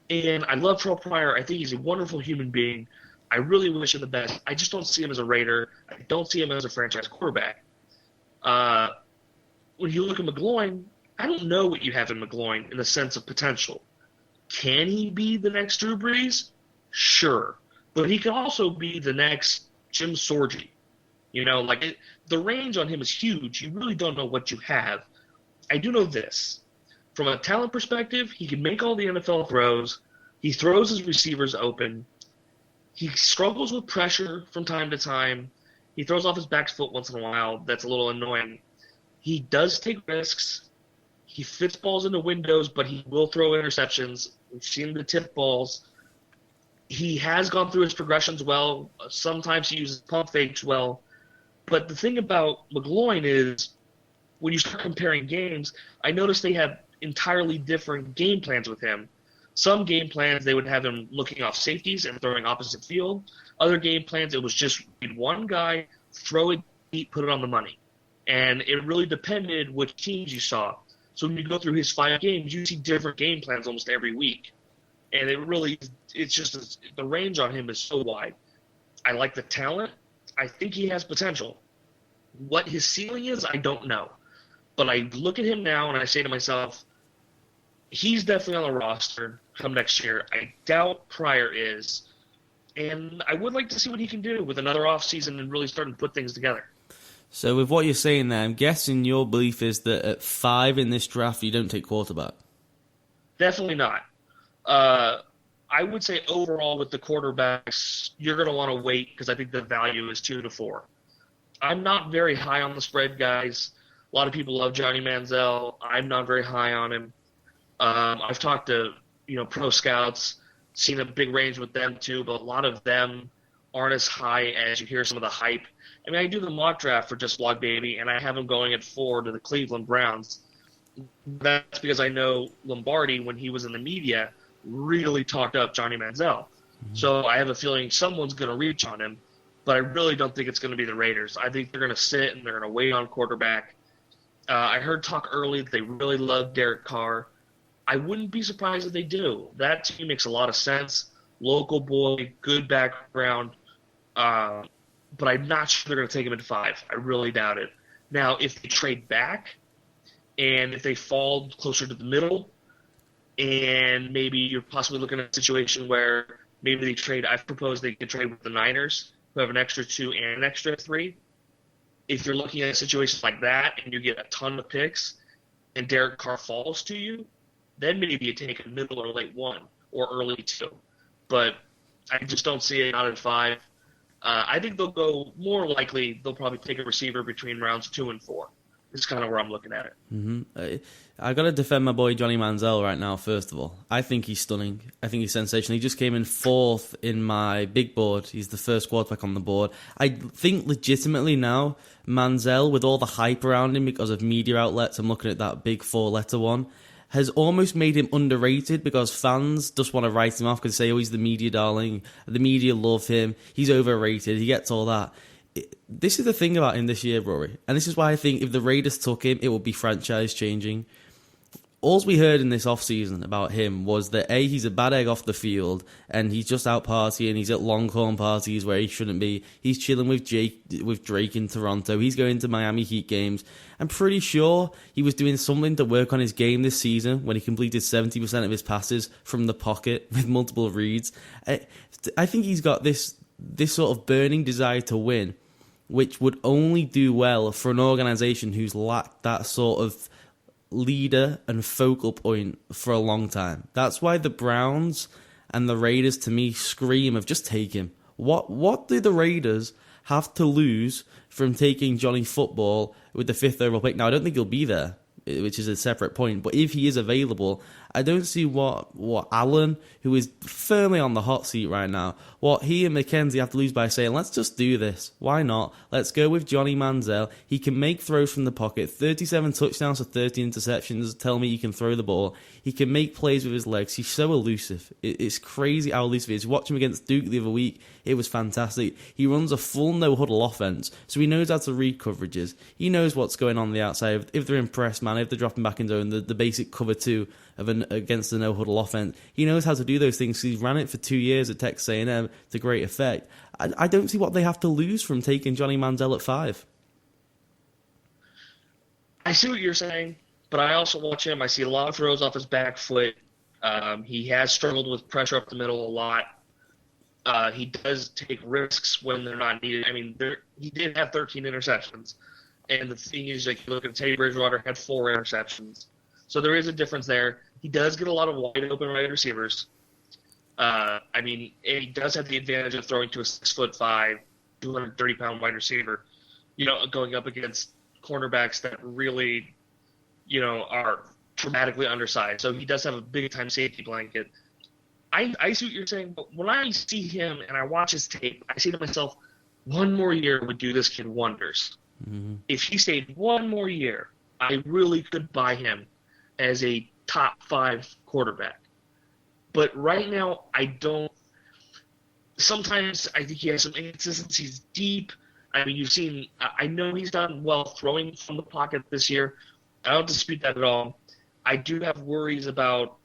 And I love Terrell Pryor. I think he's a wonderful human being. I really wish him the best. I just don't see him as a Raider. I don't see him as a franchise quarterback. When you look at McGloin, I don't know what you have in McGloin in the sense of potential. Can he be the next Drew Brees? Sure. But he can also be the next Jim Sorgi. The range on him is huge. You really don't know what you have. I do know this. From a talent perspective, he can make all the NFL throws. He throws his receivers open. He struggles with pressure from time to time. He throws off his back foot once in a while. That's a little annoying. He does take risks. He fits balls into windows, but he will throw interceptions. We've seen the tip balls. He has gone through his progressions well. Sometimes he uses pump fakes well. But the thing about McGloin is when you start comparing games, I noticed they have entirely different game plans with him. Some game plans, they would have him looking off safeties and throwing opposite field. Other game plans, it was just read one guy, throw it deep, put it on the money. And it really depended which teams you saw. So when you go through his 5 games, you see different game plans almost every week. And it's just the range on him is so wide. I like the talent. I think he has potential. What his ceiling is, I don't know. But I look at him now and I say to myself, he's definitely on the roster come next year. I doubt Pryor is. And I would like to see what he can do with another offseason and really starting to put things together. So with what you're saying there, I'm guessing your belief is that at 5 in this draft, you don't take quarterback. Definitely not. I would say overall with the quarterbacks, you're going to want to wait because I think the value is 2 to 4. I'm not very high on the spread, guys. A lot of people love Johnny Manziel. I'm not very high on him. I've talked to pro scouts, seen a big range with them too, but a lot of them aren't as high as you hear some of the hype. I mean, I do the mock draft for Just Blog Baby, and I have him going at 4 to the Cleveland Browns. That's because I know Lombardi, when he was in the media, really talked up Johnny Manziel. Mm-hmm. So I have a feeling someone's going to reach on him, but I really don't think it's going to be the Raiders. I think they're going to sit and they're going to wait on quarterback. I heard talk early that they really love Derek Carr. I wouldn't be surprised if they do. That team makes a lot of sense. Local boy, good background. But I'm not sure they're going to take him at 5. I really doubt it. Now, if they trade back and if they fall closer to the middle and maybe you're possibly looking at a situation where maybe they trade – I've proposed they could trade with the Niners, who have an extra 2 and an extra 3. If you're looking at a situation like that and you get a ton of picks and Derek Carr falls to you, then maybe you take a middle or late 1 or early 2. But I just don't see it out at 5. I think they'll go more likely. They'll probably take a receiver between rounds 2 and 4. It's kind of where I'm looking at it. Mm-hmm. I got to defend my boy Johnny Manziel right now, first of all. I think he's stunning. I think he's sensational. He just came in 4th in my big board. He's the first quarterback on the board. I think legitimately now, Manziel, with all the hype around him because of media outlets, I'm looking at that big 4-letter one, has almost made him underrated because fans just want to write him off because they say, oh, he's the media darling. The media love him. He's overrated. He gets all that. This is the thing about him this year, Rory. And this is why I think if the Raiders took him, it would be franchise changing. All we heard in this offseason about him was that, A, he's a bad egg off the field and he's just out partying. He's at Longhorn parties where he shouldn't be. He's chilling with Drake in Toronto. He's going to Miami Heat games. I'm pretty sure he was doing something to work on his game this season when he completed 70% of his passes from the pocket with multiple reads. I think he's got this sort of burning desire to win, which would only do well for an organization who's lacked that sort of leader and focal point for a long time. That's why the Browns and the Raiders, to me, scream of just take him. What do the Raiders have to lose from taking Johnny Football with the 5th overall pick? Now, I don't think he'll be there, which is a separate point, but if he is available, I don't see what Allen, who is firmly on the hot seat right now, what he and McKenzie have to lose by saying, let's just do this. Why not? Let's go with Johnny Manziel. He can make throws from the pocket. 37 touchdowns to 13 interceptions tell me he can throw the ball. He can make plays with his legs. He's so elusive. It's crazy how elusive he is. Watch him against Duke the other week. It was fantastic. He runs a full no-huddle offense, so he knows how to read coverages. He knows what's going on the outside. If they're in press, man, if they're dropping back in zone, the basic cover 2 against the no-huddle offense. He knows how to do those things. He's ran it for 2 years at Texas A&M to great effect. I don't see what they have to lose from taking Johnny Manziel at 5. I see what you're saying, but I also watch him. I see a lot of throws off his back foot. He has struggled with pressure up the middle a lot. He does take risks when they're not needed. I mean, he did have 13 interceptions. And the thing is, like, you look at Teddy Bridgewater, had 4 interceptions. So there is a difference there. He does get a lot of wide open wide receivers. I mean, he does have the advantage of throwing to a 6'5", 230-pound wide receiver, going up against cornerbacks that really, are dramatically undersized. So he does have a big-time safety blanket. I see what you're saying, but when I see him and I watch his tape, I say to myself, one more year would do this kid wonders. Mm-hmm. If he stayed one more year, I really could buy him as a top 5 quarterback. But right now, I don't. Sometimes I think he has some inconsistencies deep. I mean, you've seen. I know he's done well throwing from the pocket this year. I don't dispute that at all. I do have worries about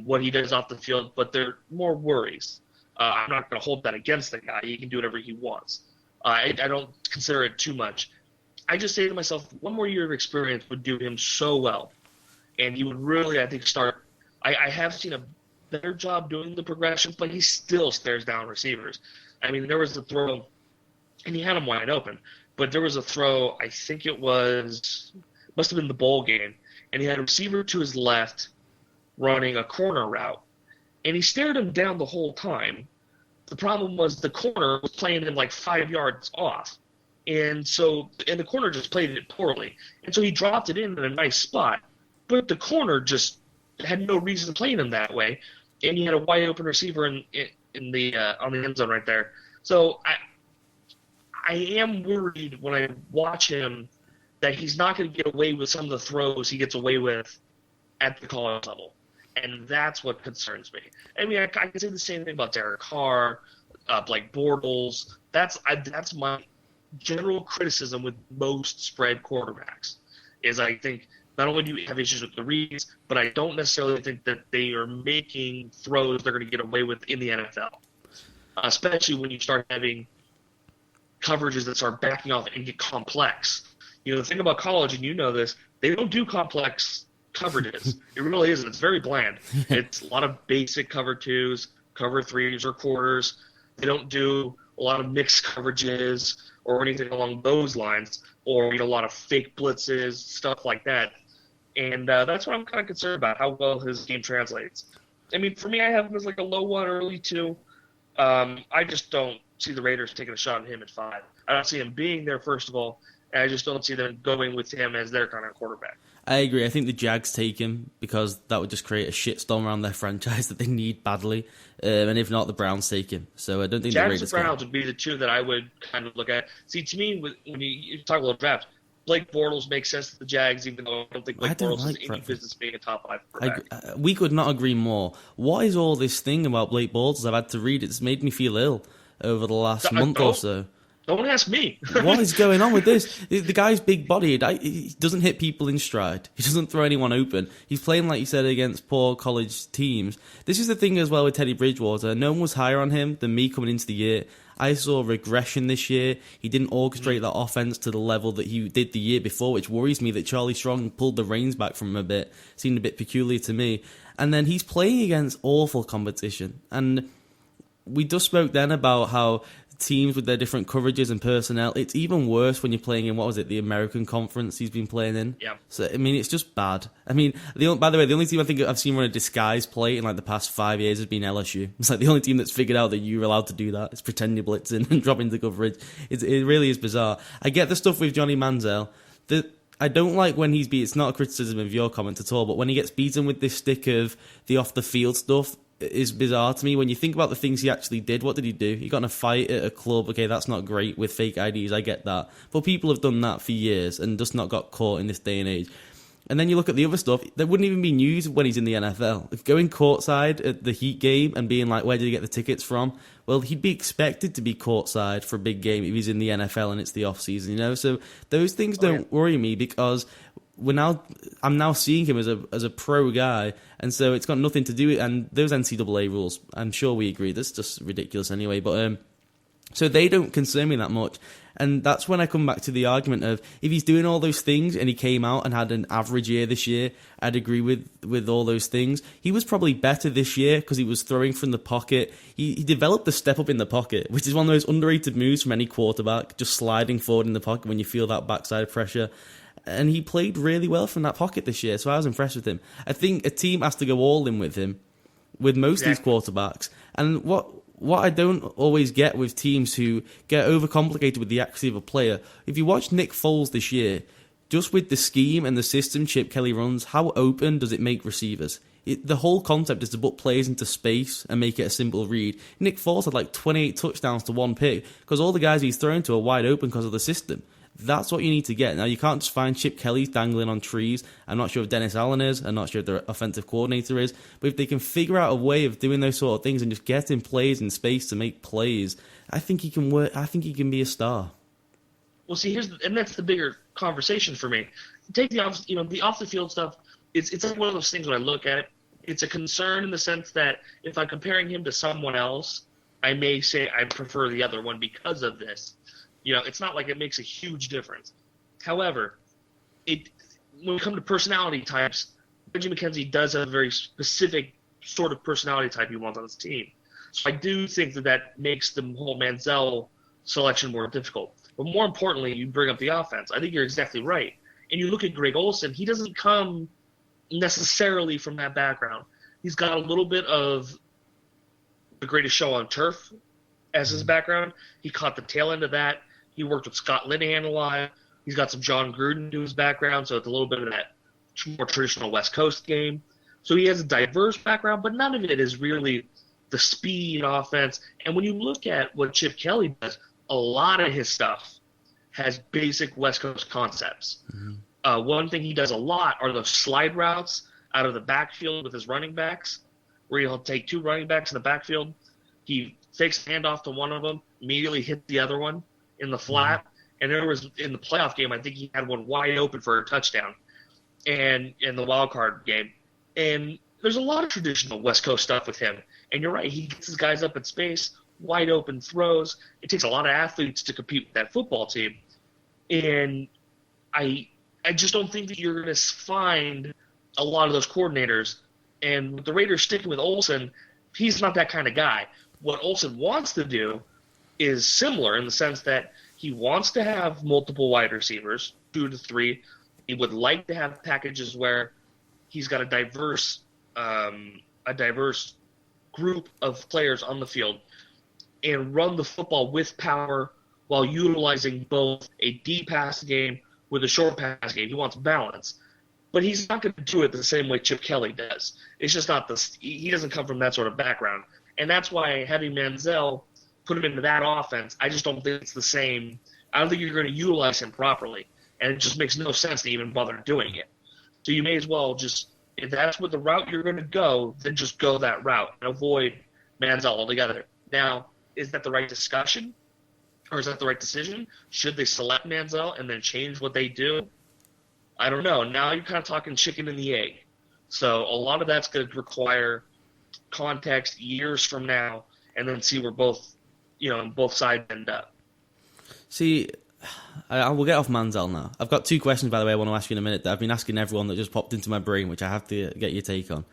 what he does off the field, but they're more worries. I'm not going to hold that against the guy. He can do whatever he wants. I don't consider it too much. I just say to myself, one more year of experience would do him so well. And he would really, I think, start. I have seen a better job doing the progressions, but he still stares down receivers. I mean, there was a throw, and he had him wide open, but there was a throw, I think it must have been the bowl game, and he had a receiver to his left running a corner route, and he stared him down the whole time. The problem was the corner was playing him like 5 yards off, and the corner just played it poorly, and so he dropped it in a nice spot, but the corner just had no reason to play him that way, and he had a wide open receiver in the on the end zone right there. So I am worried when I watch him that he's not going to get away with some of the throws he gets away with at the college level, and that's what concerns me. I mean, I can say the same thing about Derek Carr, Blake Bortles. That's my general criticism with most spread quarterbacks. Is I think not only do you have issues with the reads, but I don't necessarily think that they are making throws they're going to get away with in the NFL, especially when you start having coverages that start backing off and get complex. The thing about college, and you know this, they don't do complex coverages. It really isn't. It's very bland. It's a lot of basic cover 2s, cover 3s, or quarters. They don't do a lot of mixed coverages or anything along those lines, or a lot of fake blitzes, stuff like that. And that's what I'm kind of concerned about, how well his game translates. I mean, for me, I have him as like a low 1, early 2. I just don't see the Raiders taking a shot at him at 5. I don't see him being there, first of all, and I just don't see them going with him as their kind of quarterback. I agree. I think the Jags take him because that would just create a shitstorm around their franchise that they need badly. And if not, the Browns take him. So I don't think Jags the Raiders and Browns would be the 2 that I would kind of look at. See, to me, when you talk about draft, Blake Bortles makes sense to the Jags, even though I don't think Blake Bortles has any business being a top 5 quarterback. We could not agree more. What is all this thing about Blake Bortles? I've had to read. It's made me feel ill over the last month or so. Don't ask me. What is going on with this? The guy's big-bodied. He doesn't hit people in stride. He doesn't throw anyone open. He's playing, like you said, against poor college teams. This is the thing as well with Teddy Bridgewater. No one was higher on him than me coming into the year. I saw regression this year. He didn't orchestrate that offense to the level that he did the year before, which worries me that Charlie Strong pulled the reins back from him a bit. Seemed a bit peculiar to me. And then he's playing against awful competition. And we just spoke then about how teams with their different coverages and personnel, it's even worse when you're playing in, the American Conference he's been playing in. Yeah. So, I mean, it's just bad. I mean, by the way, the only team I think I've seen run a disguise play in like the past 5 years has been LSU. It's like the only team that's figured out that you're allowed to do that. It's pretend you're blitzing and drop into coverage. It really is bizarre. I get the stuff with Johnny Manziel. I don't like when he's beat. It's not a criticism of your comment at all, but when he gets beaten with this stick of the off-the-field stuff, is bizarre to me. When you think about the things he actually did, what did he do? He got in a fight at a club. Okay, that's not great with fake IDs. I get that. But people have done that for years and just not got caught in this day and age. And then you look at the other stuff, there wouldn't even be news when he's in the NFL. Going courtside at the Heat game and being like, where did he get the tickets from? Well, he'd be expected to be courtside for a big game if he's in the NFL and it's the off-season, So those things don't worry me because I'm now seeing him as a pro guy, and so it's got nothing to do with, and those NCAA rules, I'm sure we agree, that's just ridiculous anyway, but so they don't concern me that much. And that's when I come back to the argument of, if he's doing all those things and he came out and had an average year this year, I'd agree with all those things. He was probably better this year because he was throwing from the pocket. He developed the step up in the pocket, which is one of those underrated moves from any quarterback, just sliding forward in the pocket when you feel that backside pressure. And he played really well from that pocket this year, so I was impressed with him. I think a team has to go all in with him, with most of these quarterbacks. And what I don't always get with teams who get overcomplicated with the accuracy of a player, if you watch Nick Foles this year, just with the scheme and the system Chip Kelly runs, how open does it make receivers? The whole concept is to put players into space and make it a simple read. Nick Foles had like 28 touchdowns to 1 pick because all the guys he's thrown to are wide open because of the system. That's what you need to get. Now, you can't just find Chip Kelly dangling on trees. I'm not sure if Dennis Allen is. I'm not sure if the offensive coordinator is. But if they can figure out a way of doing those sort of things and just getting players in space to make plays, I think he can work. I think he can be a star. Well, see, and that's the bigger conversation for me. Take the off the field stuff. It's like one of those things when I look at it. It's a concern in the sense that if I'm comparing him to someone else, I may say I prefer the other one because of this. It's not like it makes a huge difference. However, when we come to personality types, Reggie McKenzie does have a very specific sort of personality type he wants on his team. So I do think that makes the whole Manziel selection more difficult. But more importantly, you bring up the offense. I think you're exactly right. And you look at Greg Olsen, he doesn't come necessarily from that background. He's got a little bit of The Greatest Show on Turf as his background. He caught the tail end of that. He worked with Scott Linehan a lot. He's got some John Gruden to his background, so it's a little bit of that more traditional West Coast game. So he has a diverse background, but none of it is really the speed offense. And when you look at what Chip Kelly does, a lot of his stuff has basic West Coast concepts. Mm-hmm. One thing he does a lot are those slide routes out of the backfield with his running backs, where he'll take two running backs in the backfield. He fakes a handoff to one of them, immediately hit the other one in the flat. Mm-hmm. And there was, in the playoff game, I think he had one wide open for a touchdown, and in the wild card game. And there's a lot of traditional West Coast stuff with him. And you're right, he gets his guys up in space, wide open throws. It takes a lot of athletes to compete with that football team. And I just don't think that you're going to find a lot of those coordinators. And with the Raiders sticking with Olsen, he's not that kind of guy. What Olsen wants to do is similar in the sense that he wants to have multiple wide receivers, 2 to 3. He would like to have packages where he's got a diverse group of players on the field and run the football with power while utilizing both a deep pass game with a short pass game. He wants balance. But he's not going to do it the same way Chip Kelly does. It's just not he doesn't come from that sort of background. And that's why having Manziel put him into that offense, I just don't think it's the same. I don't think you're going to utilize him properly. And it just makes no sense to even bother doing it. So you may as well just, if that's what the route you're going to go, then just go that route and avoid Manziel altogether. Now, is that the right discussion? Or is that the right decision? Should they select Manziel and then change what they do? I don't know. Now you're kind of talking chicken and the egg. So a lot of that's going to require context years from now, and then see where both sides end up. See, I will get off Manziel now. I've got 2 questions, by the way, I want to ask you in a minute that I've been asking everyone that just popped into my brain, which I have to get your take on.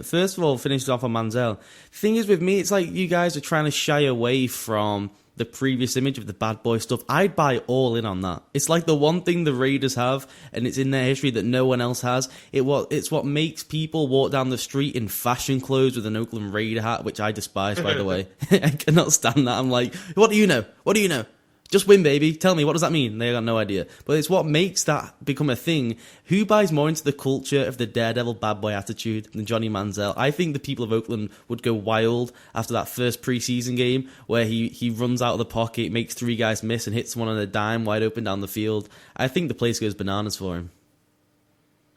First of all, finishing off on Manziel. The thing is with me, it's like you guys are trying to shy away from the previous image of the bad boy stuff. I'd buy all in on that. It's like the one thing the Raiders have, and it's in their history that no one else has. It's what makes people walk down the street in fashion clothes with an Oakland Raider hat, which I despise, by the way. I cannot stand that. I'm like, what do you know? What do you know? Just win, baby. Tell me, what does that mean? They got no idea. But it's what makes that become a thing. Who buys more into the culture of the daredevil bad boy attitude than Johnny Manziel? I think the people of Oakland would go wild after that first preseason game where he runs out of the pocket, makes 3 guys miss and hits one on a dime wide open down the field. I think the place goes bananas for him.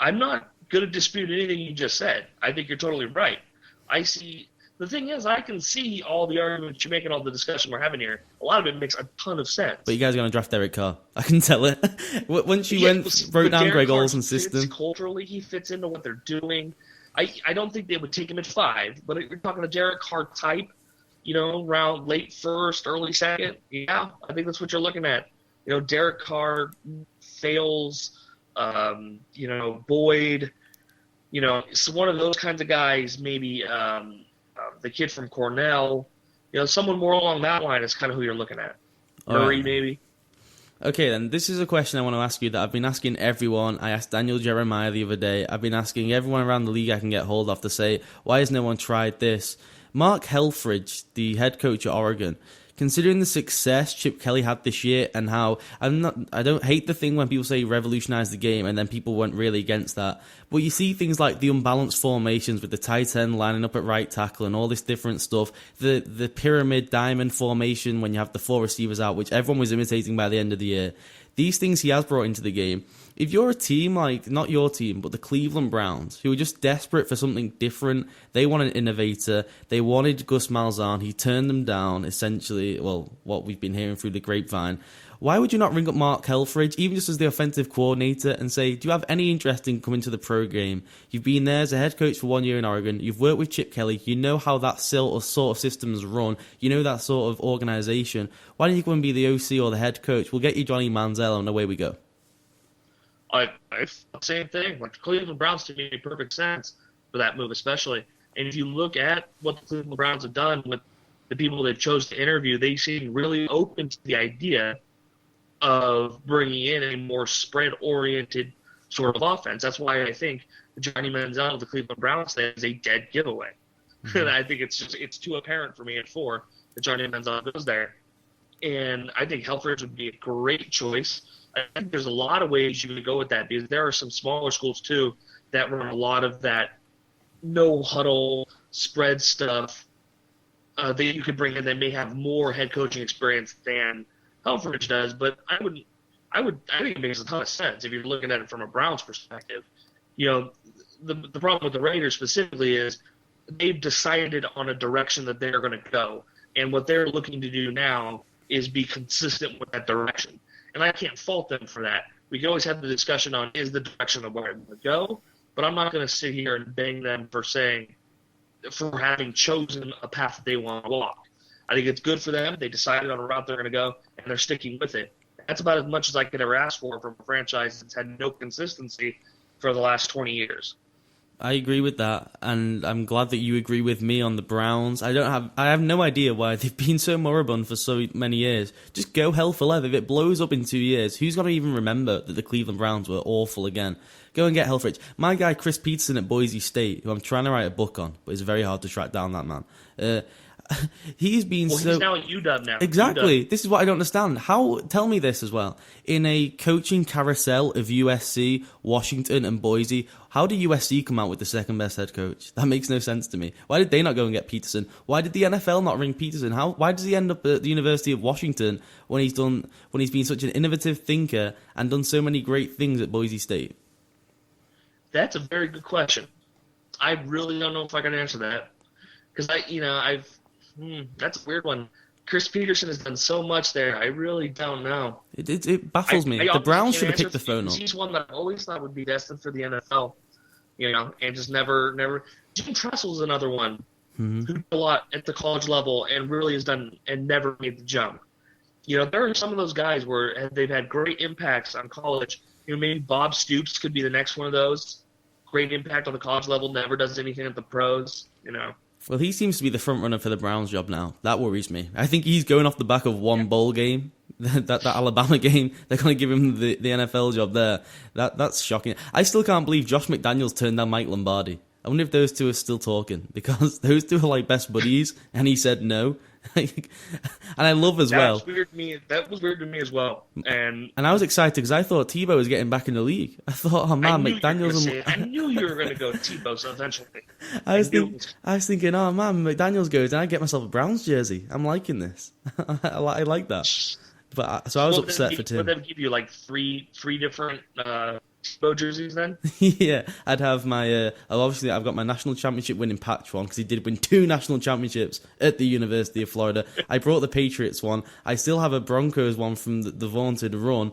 I'm not going to dispute anything you just said. I think you're totally right. The thing is, I can see all the arguments you're making, all the discussion we're having here. A lot of it makes a ton of sense. But you guys are going to draft Derek Carr. I can tell it. Once you wrote down Greg Olsen's system. Culturally, he fits into what they're doing. I don't think they would take him at 5, but you're talking a Derek Carr type. around late first, early second. Yeah, I think that's what you're looking at. Derek Carr fails. Boyd. It's one of those kinds of guys. Maybe the kid from Cornell. Someone more along that line is kind of who you're looking at. Rory, maybe. Okay, then, this is a question I want to ask you that I've been asking everyone. I asked Daniel Jeremiah the other day. I've been asking everyone around the league I can get hold of to say, why has no one tried this? Mark Helfrich, the head coach at Oregon, considering the success Chip Kelly had this year and how I don't hate the thing when people say revolutionize the game and then people went really against that. But you see things like the unbalanced formations with the tight end lining up at right tackle and all this different stuff. The pyramid diamond formation when you have the 4 receivers out, which everyone was imitating by the end of the year. These things he has brought into the game. If you're a team like, not your team, but the Cleveland Browns, who are just desperate for something different, they want an innovator, they wanted Gus Malzahn, he turned them down, essentially, well, what we've been hearing through the grapevine. Why would you not ring up Mark Helfrich, even just as the offensive coordinator, and say, do you have any interest in coming to the pro game? You've been there as a head coach for 1 year in Oregon, you've worked with Chip Kelly, you know how that sort of systems run, you know that sort of organization. Why don't you come and be the OC or the head coach? We'll get you Johnny Manziel and away we go. I same thing. Like the Cleveland Browns to me made perfect sense for that move, especially. And if you look at what the Cleveland Browns have done with the people they chose to interview, they seem really open to the idea of bringing in a more spread-oriented sort of offense. That's why I think Johnny Manziel of the Cleveland Browns thing is a dead giveaway. Mm-hmm. And I think it's too apparent for me at 4 that Johnny Manziel goes there. And I think Helfrich would be a great choice. I think there's a lot of ways you could go with that because there are some smaller schools too that run a lot of that no huddle spread stuff that you could bring in that may have more head coaching experience than Helfrich does. But I think it makes a ton of sense if you're looking at it from a Browns perspective. The problem with the Raiders specifically is they've decided on a direction that they're going to go, and what they're looking to do now is be consistent with that direction. And I can't fault them for that. We can always have the discussion on is the direction of where I'm going to go, but I'm not going to sit here and bang them for having chosen a path that they want to walk. I think it's good for them. They decided on a route they're going to go, and they're sticking with it. That's about as much as I could ever ask for from a franchise that's had no consistency for the last 20 years. I agree with that, and I'm glad that you agree with me on the Browns. I have no idea why they've been so moribund for so many years. Just go hell for leather. If it blows up in 2 years, who's going to even remember that the Cleveland Browns were awful again? Go and get Helfrich. My guy Chris Peterson at Boise State, who I'm trying to write a book on, but it's very hard to track down that man. He's now at UW now. Exactly. UW. This is what I don't understand. Tell me this as well. In a coaching carousel of USC, Washington, and Boise, how did USC come out with the second best head coach? That makes no sense to me. Why did they not go and get Peterson? Why did the NFL not ring Peterson? Why does he end up at the University of Washington when he's been such an innovative thinker and done so many great things at Boise State? That's a very good question. I really don't know if I can answer that because that's a weird one. Chris Peterson has done so much there. I really don't know. It baffles me. The Browns should have picked the phone up. He's one that I always thought would be destined for the NFL, and just never. Jim Tressel's another one who did a lot at the college level and really has done and never made the jump. There are some of those guys where they've had great impacts on college. Maybe Bob Stoops could be the next one of those. Great impact on the college level, never does anything at the pros, Well, he seems to be the front runner for the Browns job now. That worries me. I think he's going off the back of one bowl game, that Alabama game. They're going to give him the NFL job there. That's shocking. I still can't believe Josh McDaniels turned down Mike Lombardi. I wonder if those two are still talking because those two are like best buddies, and he said no. And I love as well. That was weird to me as well. And I was excited because I thought Tebow was getting back in the league. I thought, oh man, McDaniels. I knew you were going to go Tebow so eventually. I was thinking, oh man, McDaniels goes, and I get myself a Browns jersey. I'm liking this. I like that. But so I was upset for Tim. Would that give you like three different Tebow jerseys then? Yeah, I'd have my. Obviously, I've got my national championship winning patch one because he did win 2 national championships at the University of Florida. I brought the Patriots one. I still have a Broncos one from the vaunted run.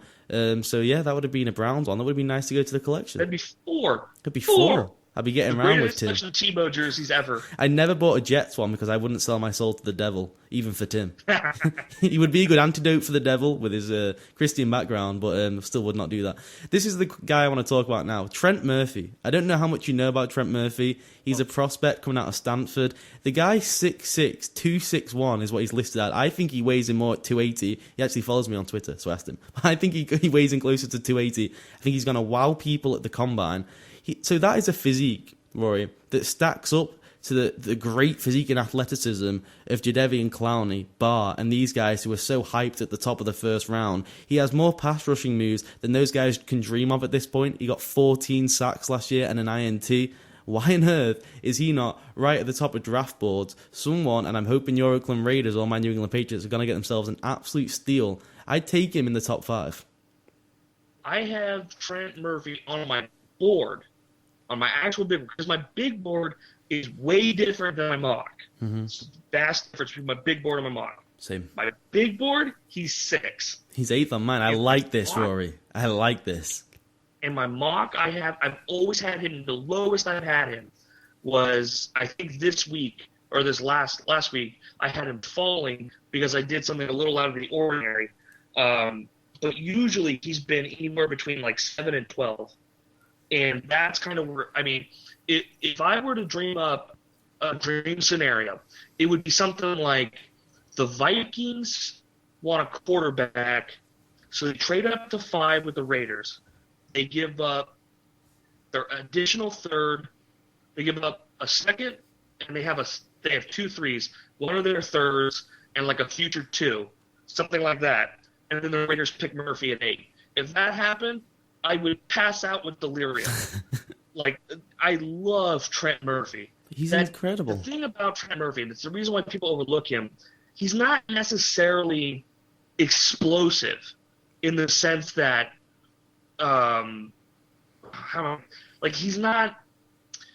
So yeah, that would have been a Browns one. That would have been nice to go to the collection. That'd be 4. Could be 4. I'll be getting The around with greatest Tim. selection of Tebow jerseys ever. I never bought a Jets one because I wouldn't sell my soul to the devil, even for Tim. He would be a good antidote for the devil with his Christian background, but still would not do that. This is the guy I want to talk about now, Trent Murphy. I don't know how much you know about Trent Murphy. He's a prospect coming out of Stanford. The guy's 6'6", 261 is what he's listed at. I think he weighs in more at 280. He actually follows me on Twitter, so I asked him. I think he weighs in closer to 280. I think he's going to wow people at the combine. So that is a physique, Rory, that stacks up to the great physique and athleticism of Jadeveon Clowney, Barr, and these guys who were so hyped at the top of the first round. He has more pass rushing moves than those guys can dream of at this point. He got 14 sacks last year and an INT. Why on earth is he not right at the top of draft boards? Someone, and I'm hoping your Oakland Raiders or my New England Patriots are going to get themselves an absolute steal. I'd take him in the top 5. I have Trent Murphy on my board, on my actual big board, because my big board is way different than my mock. Mm-hmm. It's a vast difference between my big board and my mock. Same. My big board, he's 6. He's 8th on mine. I like this, Rory. I like this. In my mock, I've always had him. The lowest I've had him was, I think, this week or this last week. I had him falling because I did something a little out of the ordinary. But usually he's been anywhere between like 7 and 12, and that's kind of where, I mean, if I were to dream up a dream scenario, it would be something like the Vikings want a quarterback, so they trade up to 5 with the Raiders. They give up their additional third. They give up a second, and they have 2 threes. One of their thirds and like a future 2, something like that. And then the Raiders pick Murphy at 8. If that happened, I would pass out with delirium. Like, I love Trent Murphy. He's incredible. The thing about Trent Murphy, and it's the reason why people overlook him, he's not necessarily explosive in the sense that he's not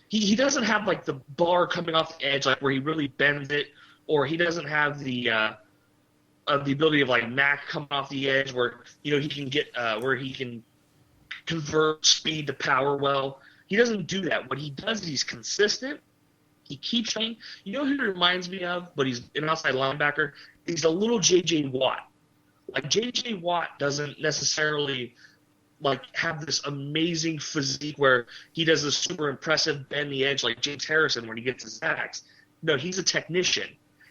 he doesn't have like the bar coming off the edge, like where he really bends it, or he doesn't have the ability of like Mac coming off the edge where he can get where he can convert speed to power well. He doesn't do that. What he does is he's consistent. He keeps trying. You know who he reminds me of, but he's an outside linebacker? He's a little J.J. Watt. Like, J.J. Watt doesn't necessarily like have this amazing physique where he does this super impressive bend the edge like James Harrison when he gets his sacks. No, he's a technician.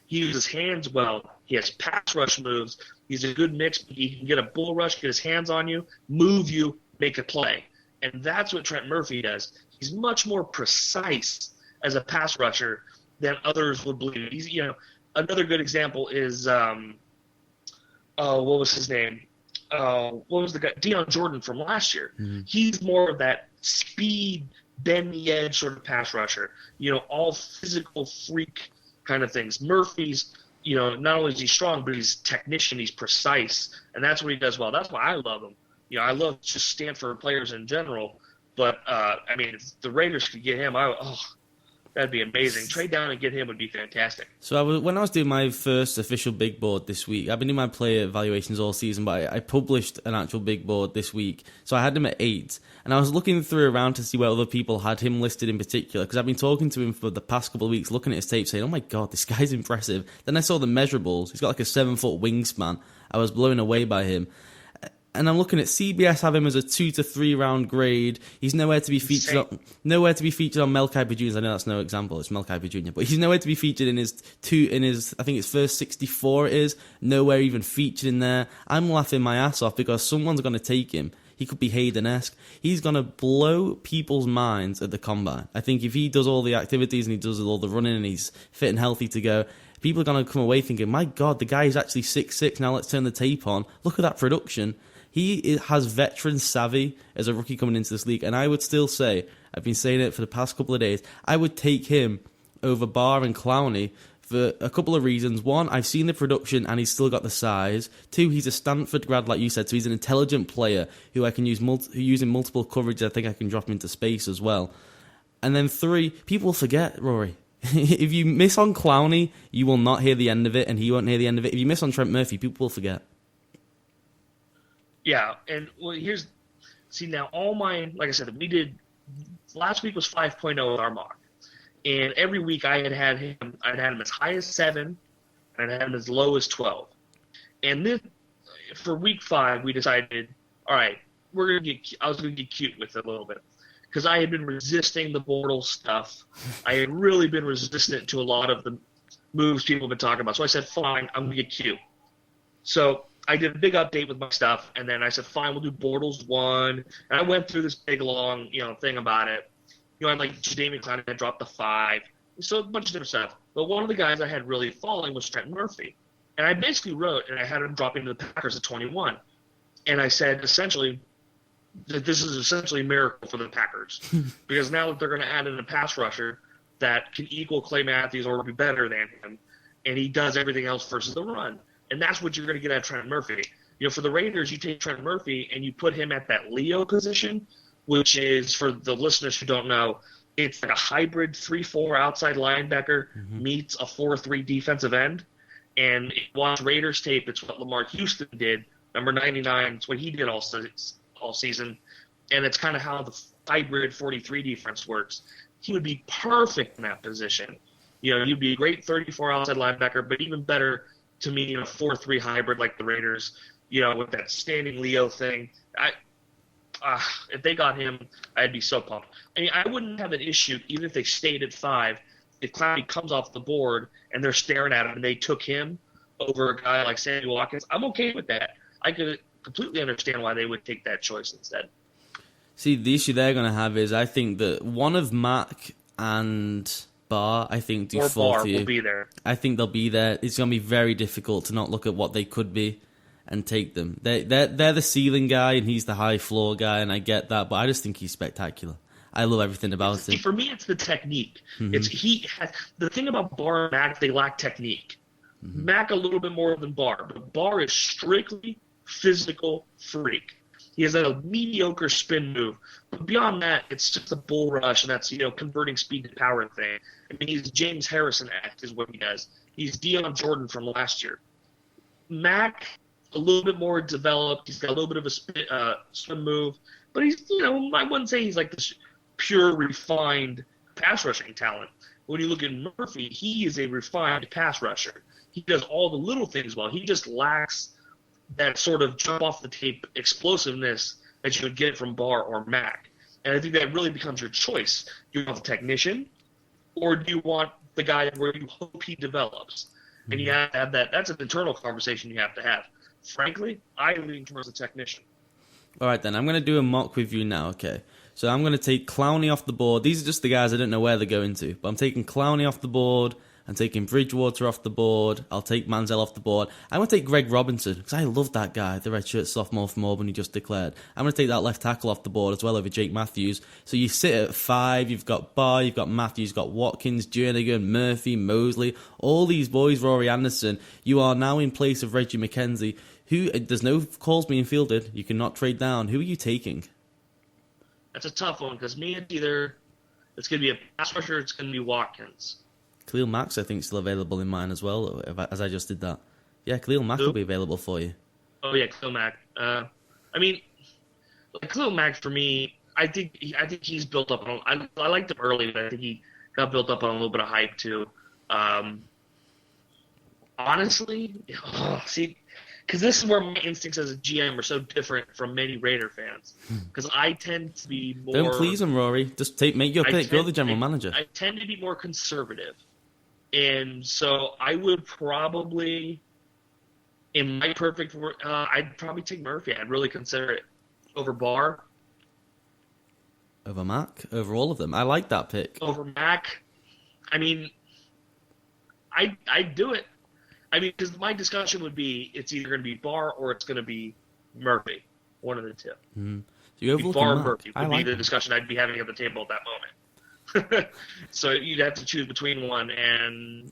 He uses hands well. He has pass rush moves. He's a good mix. He can get a bull rush, get his hands on you, move you, make a play. And that's what Trent Murphy does. He's much more precise as a pass rusher than others would believe. He's, another good example is, what was his name? What was the guy? Deion Jordan from last year. Mm-hmm. He's more of that speed, bend the edge sort of pass rusher. All physical freak kind of things. Murphy's, not only is he strong, but he's a technician. He's precise, and that's what he does well. That's why I love him. I love just Stanford players in general. But if the Raiders could get him, that'd be amazing. Trade down and get him would be fantastic. So when I was doing my first official big board this week, I've been doing my player evaluations all season, but I published an actual big board this week. So I had him at 8, and I was looking through around to see where other people had him listed in particular, because I've been talking to him for the past couple of weeks, looking at his tape, saying, oh my God, this guy's impressive. Then I saw the measurables. He's got like a 7-foot wingspan. I was blown away by him. And I'm looking at CBS have him as a 2 to 3 round grade. He's nowhere to be featured on Mel Kiper Jr. I know that's no example, it's Mel Kiper Jr. But he's nowhere to be featured in his I think it's first 64 it is. Nowhere even featured in there. I'm laughing my ass off because someone's going to take him. He could be Hayden-esque. He's going to blow people's minds at the combine. I think if he does all the activities and he does all the running and he's fit and healthy to go, people are going to come away thinking, my God, the guy is actually 6'6". Now let's turn the tape on. Look at that production. He has veteran savvy as a rookie coming into this league, and I would still say, I've been saying it for the past couple of days, I would take him over Barr and Clowney for a couple of reasons. One, I've seen the production and he's still got the size. 2, he's a Stanford grad, like you said, so he's an intelligent player who I can use using multiple coverage. I think I can drop him into space as well. And then 3, people forget, Rory. If you miss on Clowney, you will not hear the end of it, and he won't hear the end of it. If you miss on Trent Murphy, people will forget. Yeah, and now all mine, like I said, we did last week was 5.0 with our mock. And every week I'd had him as high as 7, and I'd had him as low as 12. And then for week 5, we decided, all right, I was going to get cute with it a little bit. Because I had been resisting the Bortles stuff. I had really been resistant to a lot of the moves people have been talking about. So I said, fine, I'm going to get cute. So I did a big update with my stuff, and then I said, fine, we'll do Bortles 1. And I went through this big, long, thing about it. I like Jadeveon Clowney had dropped the 5. So a bunch of different stuff. But one of the guys I had really falling was Trent Murphy. And I basically wrote, and I had him dropping to the Packers at 21. And I said, essentially, that this is essentially a miracle for the Packers. Because now that they're going to add in a pass rusher that can equal Clay Matthews or be better than him, and he does everything else versus the run. And that's what you're going to get out of Trent Murphy. For the Raiders, you take Trent Murphy and you put him at that Leo position, which is, for the listeners who don't know, it's like a hybrid 3-4 outside linebacker meets a 4-3 defensive end. And watch Raiders tape, it's what Lamar Houston did. Number 99, it's what he did all season. And it's kind of how the hybrid 43 defense works. He would be perfect in that position. You'd be a great 34 outside linebacker, but even better to me, 4-3 hybrid like the Raiders, with that standing Leo thing. If they got him, I'd be so pumped. I wouldn't have an issue, even if they stayed at 5, if Clowney comes off the board and they're staring at him and they took him over a guy like Sammy Watkins. I'm okay with that. I could completely understand why they would take that choice instead. See, the issue they're going to have is I think that one of Mack and Barr, I think, do fall to you. Will be there. I think they'll be there. It's going to be very difficult to not look at what they could be and take them. They're the ceiling guy and he's the high floor guy, and I get that, but I just think he's spectacular. I love everything about him. For me, it's the technique. The thing about Barr and Mack, they lack technique. Mack a little bit more than Barr, but Barr is strictly physical freak. He has a mediocre spin move. But beyond that, it's just a bull rush, and that's, converting speed to power thing. He's James Harrison-esque is what he does. He's Deion Jordan from last year. Mack, a little bit more developed. He's got a little bit of a spin move. But he's, I wouldn't say he's like this pure, refined pass rushing talent. When you look at Murphy, he is a refined pass rusher. He does all the little things well. He just lacks that sort of jump off the tape explosiveness that you would get from Barr or Mack. And I think that really becomes your choice. Do you want the technician, or do you want the guy where you hope he develops? And you have to have that. That's an internal conversation you have to have. Frankly, I lean towards the technician. All right, then. I'm going to do a mock with you now, okay? So I'm going to take Clowney off the board. These are just the guys I don't know where they're going to. But I'm taking Clowney off the board. I'm taking Bridgewater off the board. I'll take Manziel off the board. I'm going to take Greg Robinson, because I love that guy, the redshirt sophomore from Auburn who just declared. I'm going to take that left tackle off the board as well over Jake Matthews. So you sit at 5, you've got Barr, you've got Matthews, you've got Watkins, Jernigan, Murphy, Mosley, all these boys, Rory Anderson. You are now in place of Reggie McKenzie. There's no calls being fielded. You cannot trade down. Who are you taking? That's a tough one, because me, it's going to be a pass rusher, it's going to be Watkins. Khalil Mack's, I think, still available in mine as well, as I just did that. Yeah, Khalil Mack will be available for you. Oh, yeah, Khalil Mack. Khalil Mack, for me, I think he's built up on... I liked him early, but I think he got built up on a little bit of hype, too. Honestly, because this is where my instincts as a GM are so different from many Raider fans. Because I tend to be more... Don't please him, Rory. Just make your pick. You're the general manager. I tend to be more conservative. And so I would probably, in my perfect world, I'd probably take Murphy. I'd really consider it over Barr. Over Mack? Over all of them. I like that pick. Over Mack. I'd do it. Because my discussion would be it's either going to be Barr or it's going to be Murphy. One of the two. Mm-hmm. So you overlook Barr Mack. Murphy would be the discussion I'd be having at the table at that moment. So you'd have to choose between one, and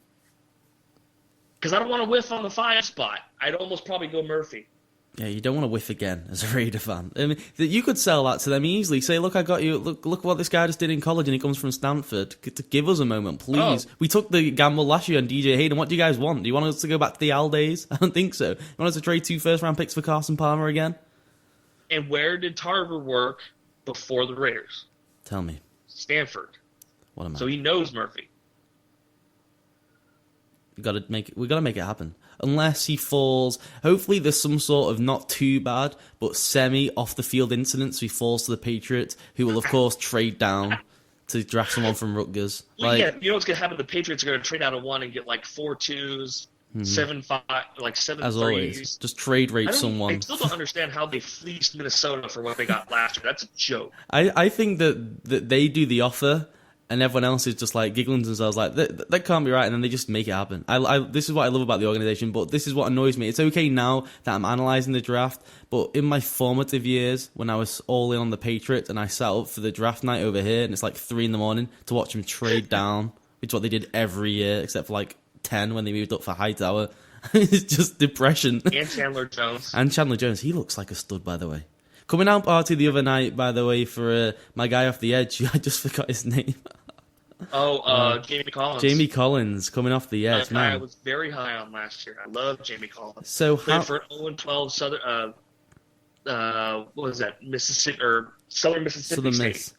because I don't want to whiff on the 5 spot, I'd almost probably go Murphy. Yeah, you don't want to whiff again as a Raider fan. You could sell that to them easily. Say, look, I got you. Look what this guy just did in college, and he comes from Stanford. To give us a moment, please. Oh. We took the gamble last year on DJ Hayden. What do you guys want? Do you want us to go back to the Al days? I don't think so. You want us to trade 2 first-round picks for Carson Palmer again? And where did Tarver work before the Raiders? Tell me. Stanford. What a man. So he knows Murphy. We gotta make it happen. Unless he falls, hopefully there's some sort of not too bad, but semi off the field incident, so he falls to the Patriots, who will of course trade down to draft someone from Rutgers. Well, yeah, you know what's gonna happen? The Patriots are gonna trade out of one and get like 4 2s, 7 5, like 7 as 3s. always, just trade rate someone. I still don't understand how they fleeced Minnesota for what they got last year. That's a joke. I think that they do the offer, and everyone else is just like giggling to themselves like, that can't be right, and then they just make it happen. This is what I love about the organization, but this is what annoys me. It's okay now that I'm analysing the draft, but in my formative years, when I was all in on the Patriots, and I sat up for the draft night over here, and it's like 3 a.m. to watch them trade down, which is what they did every year, except for like 10 when they moved up for Hightower. It's just depression. And Chandler Jones. And Chandler Jones, he looks like a stud, by the way. Coming out party the other night, by the way, for my guy off the edge. I just forgot his name. Jamie Collins. Jamie Collins coming off the edge, man. I was very high on last year. I love Jamie Collins. So played for 0-12 Southern. What was that? Mississippi or Southern Mississippi Southern State.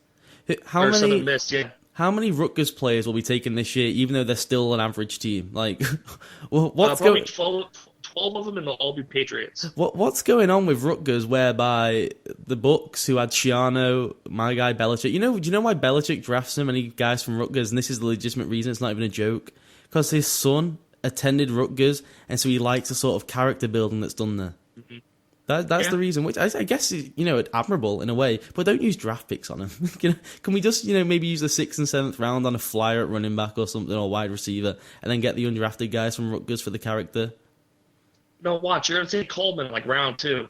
Miss. How Southern Miss, yeah. How many Rutgers players will be taken this year, even though they're still an average team? Like, what's probably going? 12 of them, and they'll all be Patriots. What's going on with Rutgers, whereby the Bucks, who had Shiano, my guy Belichick, do you know why Belichick drafts so many guys from Rutgers? And this is the legitimate reason, it's not even a joke. Because his son attended Rutgers, and so he likes the sort of character building that's done there. Mm-hmm. That's the reason, which I guess is, admirable in a way, but don't use draft picks on him. Can we just, maybe use the 6th and 7th round on a flyer at running back or something, or wide receiver, and then get the undrafted guys from Rutgers for the character? No, watch. You're going to take Coleman like round 2.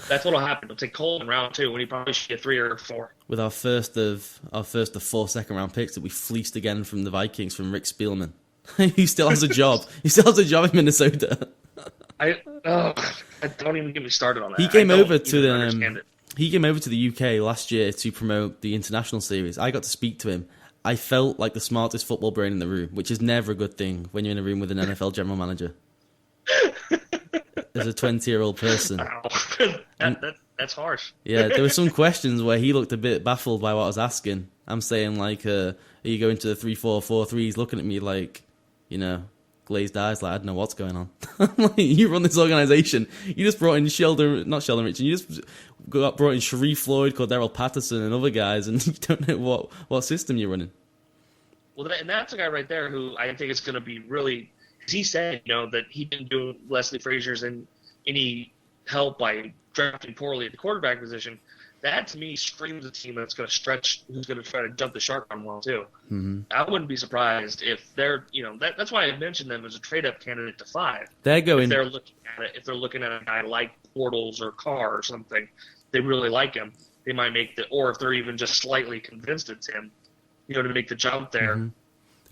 That's what'll happen. You'll take Coleman round 2 when he probably should get 3 or 4. With our first of 4 second-round picks that we fleeced again from the Vikings, from Rick Spielman. He still has a job. He still has a job in Minnesota. Don't even get me started on that. He came over to the UK last year to promote the international series. I got to speak to him. I felt like the smartest football brain in the room, which is never a good thing when you're in a room with an NFL general manager. As a 20-year-old person. That's harsh. Yeah, there were some questions where he looked a bit baffled by what I was asking. I'm saying, like, are you going to the 3-4-4-3? He's looking at me like, glazed eyes, like, I don't know what's going on. Like, you run this organization. You just brought in not Sheldon Richardson, you just brought in Sharif Floyd, Cordero Patterson, and other guys, and you don't know what system you're running. Well, and that's a guy right there who I think is going to be really... He said, that he didn't do Leslie Frazier's any help by drafting poorly at the quarterback position. That, to me, screams a team that's going to stretch, who's going to try to jump the shark on well, too. Mm-hmm. I wouldn't be surprised if they're, that's why I mentioned them as a trade-up candidate to 5. They're going... If they're looking at a guy like Bortles or Carr or something, they really like him, they might make or if they're even just slightly convinced it's him, to make the jump there. Mm-hmm.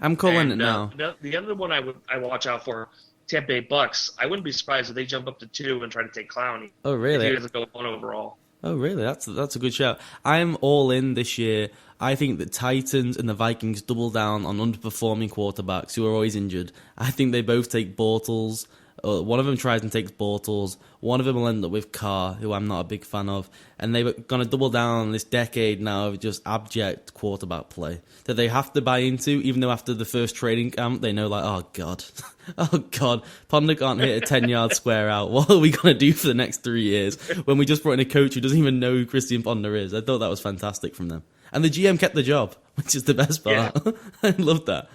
I'm calling it now. The other one I watch out for, Tampa Bay Bucks. I wouldn't be surprised if they jump up to 2 and try to take Clowney. Oh, really? If he doesn't go 1 overall. Oh, really? That's a good shout. I'm all in this year. I think the Titans and the Vikings double down on underperforming quarterbacks who are always injured. I think they both take Bortles. One of them tries and takes Bortles. One of them will end up with Carr, who I'm not a big fan of. And they're going to double down on this decade now of just abject quarterback play that they have to buy into, even though after the first training camp, they know, like, oh, God. Oh, God. Ponder can't hit a 10-yard square out. What are we going to do for the next 3 years when we just brought in a coach who doesn't even know who Christian Ponder is? I thought that was fantastic from them. And the GM kept the job, which is the best part. Yeah. I love that.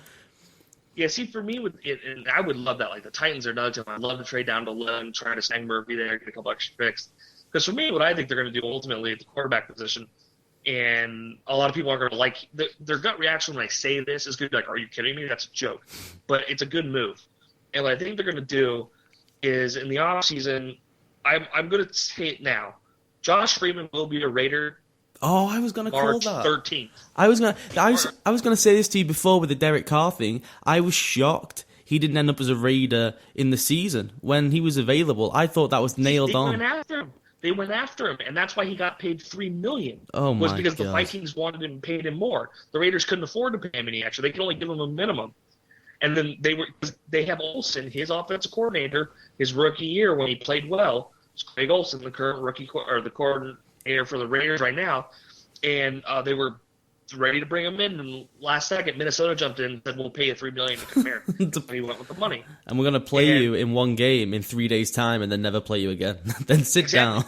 Yeah, see, for me, with it, and I would love that. Like, the Titans are nuts. I'd love to trade down to 11, try to snag Murphy there, get a couple extra picks. Because for me, what I think they're going to do ultimately at the quarterback position, and a lot of people are going to like their gut reaction when I say this is going to be like, are you kidding me? That's a joke. But it's a good move. And what I think they're going to do is in the offseason, I'm going to say it now. Josh Freeman will be a Raider. Oh, I was going to call March that. 13th. I was going to say this to you before with the Derek Carr thing. I was shocked he didn't end up as a Raider in the season when he was available. I thought that was nailed on. They went after him, and that's why he got paid $3 million. Oh my! Was because God. The Vikings wanted him, paid him more. The Raiders couldn't afford to pay him any extra. They could only give him a minimum. And then they have Olsen, his offensive coordinator, his rookie year when he played well. It's Craig Olsen, the current rookie or the coordinator for the Raiders right now, and they were ready to bring him in, and last second Minnesota jumped in and said, "We'll pay you $3 million to come here." And he went with the money. And we're gonna play you in one game in 3 days' time, and then never play you again. Then sit down.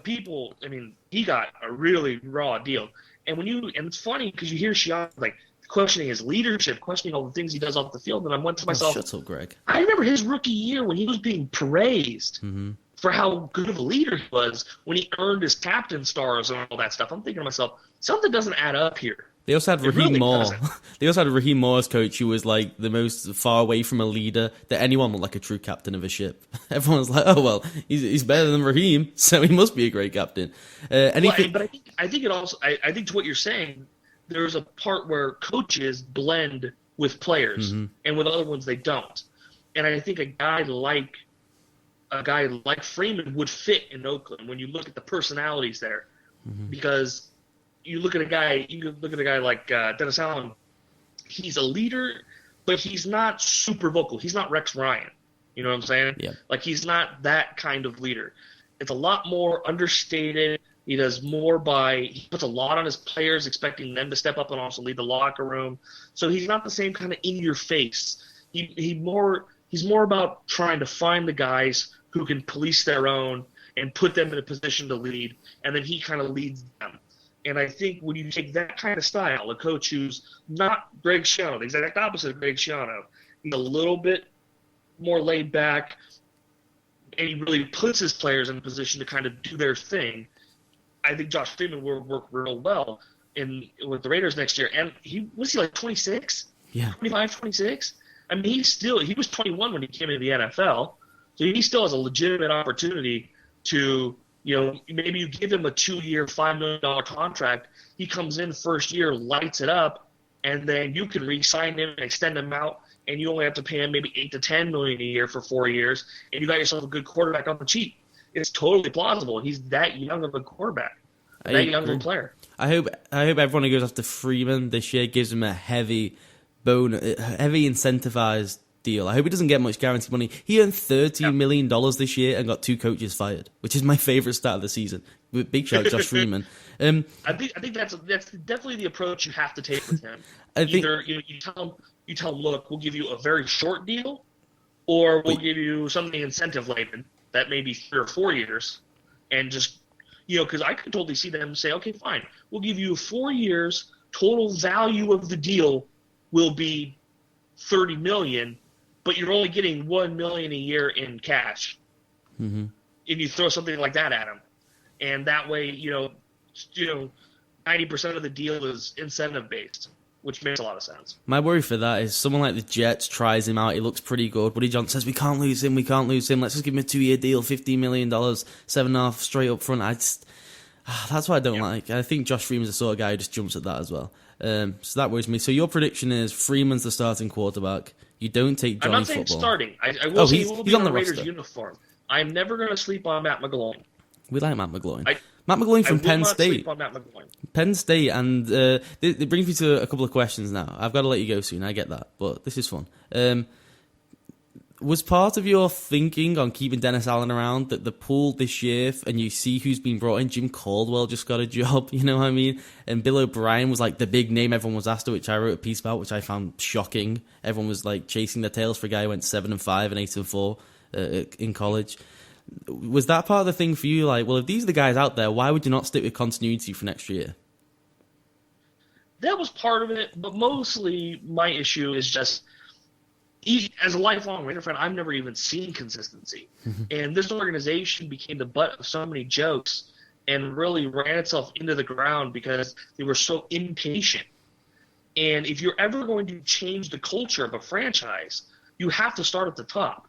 People. I mean, he got a really raw deal, and it's funny because you hear Schiano like questioning his leadership, questioning all the things he does off the field, and I went to myself, "Shut up, Greg." I remember his rookie year when he was being praised. Mm-hmm. For how good of a leader he was when he earned his captain stars and all that stuff. I'm thinking to myself, something doesn't add up here. They also had Raheem Moore. They also had Raheem Moore as coach, who was like the most far away from a leader that anyone would like a true captain of a ship. Everyone was like, "Oh well, he's better than Raheem, so he must be a great captain." But I think it also. I think to what you're saying, there's a part where coaches blend with players, mm-hmm. and with other ones they don't. And I think a guy like Freeman would fit in Oakland when you look at the personalities there, mm-hmm. because you look at a guy like Dennis Allen. He's a leader, but he's not super vocal. He's not Rex Ryan. You know what I'm saying? Yeah. Like, he's not that kind of leader. It's a lot more understated. He does more he puts a lot on his players, expecting them to step up and also lead the locker room. So he's not the same kind of in your face. He's more about trying to find the guys who can police their own and put them in a position to lead, and then he kind of leads them. And I think when you take that kind of style, a coach who's not Greg Schiano, the exact opposite of Greg Schiano, he's a little bit more laid back, and he really puts his players in a position to kind of do their thing. I think Josh Freeman will work real well with the Raiders next year. And he like 26? Yeah. 25, 26? I mean, he was 21 when he came into the NFL, so he still has a legitimate opportunity to, maybe you give him a 2-year, $5 million contract. He comes in first year, lights it up, and then you can re-sign him and extend him out, and you only have to pay him maybe $8 to $10 million a year for 4 years, and you got yourself a good quarterback on the cheap. It's totally plausible. He's that young of a quarterback, that young of a player. I hope everyone who goes after Freeman this year gives him a heavy incentivized deal. I hope he doesn't get much guaranteed money. He earned $13 million this year and got 2 coaches fired, which is my favorite start of the season. Big shout out Josh Freeman. I think that's definitely the approach you have to take with him. Either you tell him, look, we'll give you a very short deal, or we'll give you something incentive laden that may be 3 or 4 years, and just because I could totally see them say, okay, fine, we'll give you 4 years. Total value of the deal will be $30 million, but you're only getting $1 million a year in cash. Mm-hmm. And you throw something like that at him, and that way, 90% of the deal is incentive based, which makes a lot of sense. My worry for that is someone like the Jets tries him out. He looks pretty good. Woody Johnson says, we can't lose him. Let's just give him a 2-year deal, $15 million, 7.5 straight up front. That's what I don't like. I think Josh Freeman's the sort of guy who just jumps at that as well. So that worries me. So your prediction is Freeman's the starting quarterback. You don't take Johnny I'm not saying football. Starting. I will say he will be on in the Raiders roster. Uniform. I'm never going to sleep on Matt McGloin. We like Matt McGloin. Matt McGloin from Penn State. Sleep on Matt McGloin. Penn State, and it brings me to a couple of questions now. I've got to let you go soon, I get that, but this is fun. Was part of your thinking on keeping Dennis Allen around that the pool this year, and you see who's been brought in, Jim Caldwell just got a job, you know what I mean? And Bill O'Brien was like the big name everyone was after, which I wrote a piece about, which I found shocking. Everyone was like chasing their tails for a guy who went 7-5 and 8-4 in college. Was that part of the thing for you? Like, well, if these are the guys out there, why would you not stick with continuity for next year? That was part of it, but mostly my issue is just, as a lifelong Raider fan, I've never even seen consistency. Mm-hmm. And this organization became the butt of so many jokes and really ran itself into the ground because they were so impatient. And if you're ever going to change the culture of a franchise, you have to start at the top.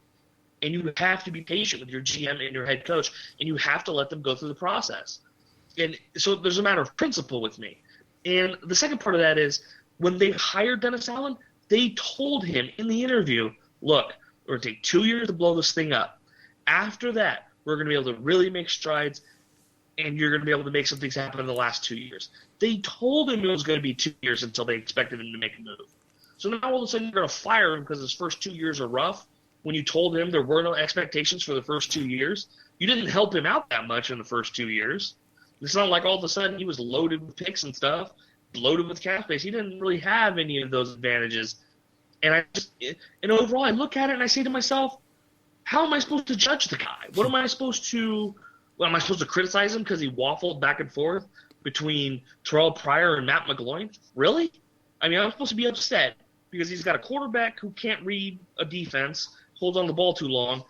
And you have to be patient with your GM and your head coach, and you have to let them go through the process. And so there's a matter of principle with me. And the second part of that is when they hired Dennis Allen, they told him in the interview, look, we're going to take 2 years to blow this thing up. After that, we're going to be able to really make strides, and you're going to be able to make some things happen in the last 2 years. They told him it was going to be 2 years until they expected him to make a move. So now all of a sudden you're going to fire him because his first 2 years are rough. When you told him there were no expectations for the first 2 years, you didn't help him out that much in the first 2 years. It's not like all of a sudden he was loaded with picks and stuff. loaded with cap space. He didn't really have any of those advantages. And overall, I look at it and I say to myself, how am I supposed to judge the guy? Am I supposed to criticize him because he waffled back and forth between Terrell Pryor and Matt McGloin? Really? I mean, I'm supposed to be upset because he's got a quarterback who can't read a defense, holds on the ball too long,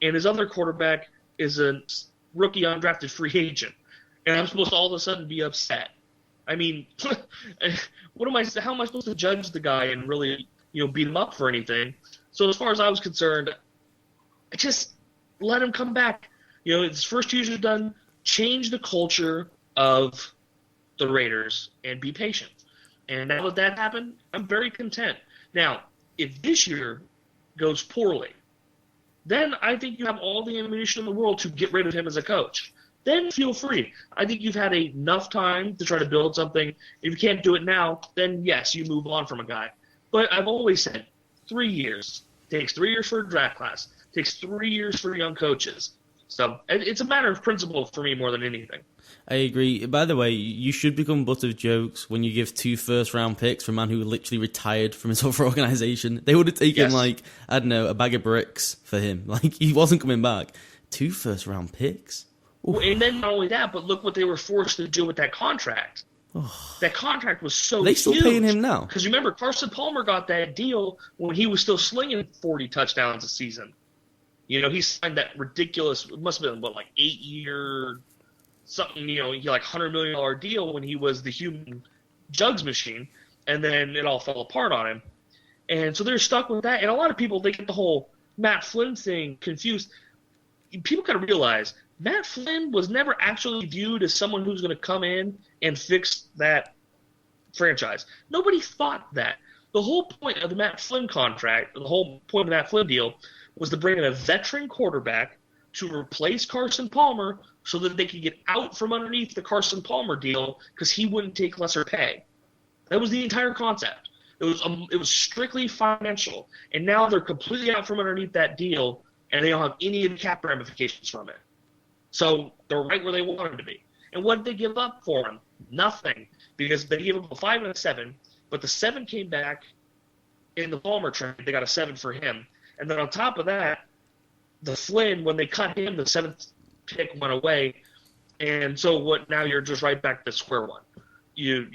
and his other quarterback is a rookie undrafted free agent. And I'm supposed to all of a sudden be upset. I mean, how am I supposed to judge the guy and really, beat him up for anything? So as far as I was concerned, I just let him come back. His first years are done. Change the culture of the Raiders and be patient. And now that that happened, I'm very content. Now, if this year goes poorly, then I think you have all the ammunition in the world to get rid of him as a coach. Then feel free. I think you've had enough time to try to build something. If you can't do it now, then yes, you move on from a guy. But I've always said 3 years. It takes 3 years for a draft class. It takes 3 years for young coaches. So it's a matter of principle for me more than anything. I agree. By the way, you should become butt of jokes when you give 2 first-round picks for a man who literally retired from his other organization. They would have taken, a bag of bricks for him. He wasn't coming back. 2 first-round picks? Well, and then not only that, but look what they were forced to do with that contract. That contract was so huge. Are they still paying him now? Because remember, Carson Palmer got that deal when he was still slinging 40 touchdowns a season. He signed that ridiculous, it must have been, 8-year something, he like $100 million deal when he was the human jugs machine, and then it all fell apart on him. And so they're stuck with that. And a lot of people, they get the whole Matt Flynn thing confused. People got to realize Matt Flynn was never actually viewed as someone who's going to come in and fix that franchise. Nobody thought that. The whole point of the Matt Flynn contract, the whole point of the Matt Flynn deal, was to bring in a veteran quarterback to replace Carson Palmer so that they could get out from underneath the Carson Palmer deal because he wouldn't take lesser pay. That was the entire concept. It was strictly financial, and now they're completely out from underneath that deal, and they don't have any of the cap ramifications from it. So they're right where they wanted to be. And what did they give up for him? Nothing, because they gave up a 5 and a 7, but the 7 came back in the Palmer trade. They got a 7 for him. And then on top of that, the Flynn, when they cut him, the 7th pick went away. And so now you're just right back to square one. You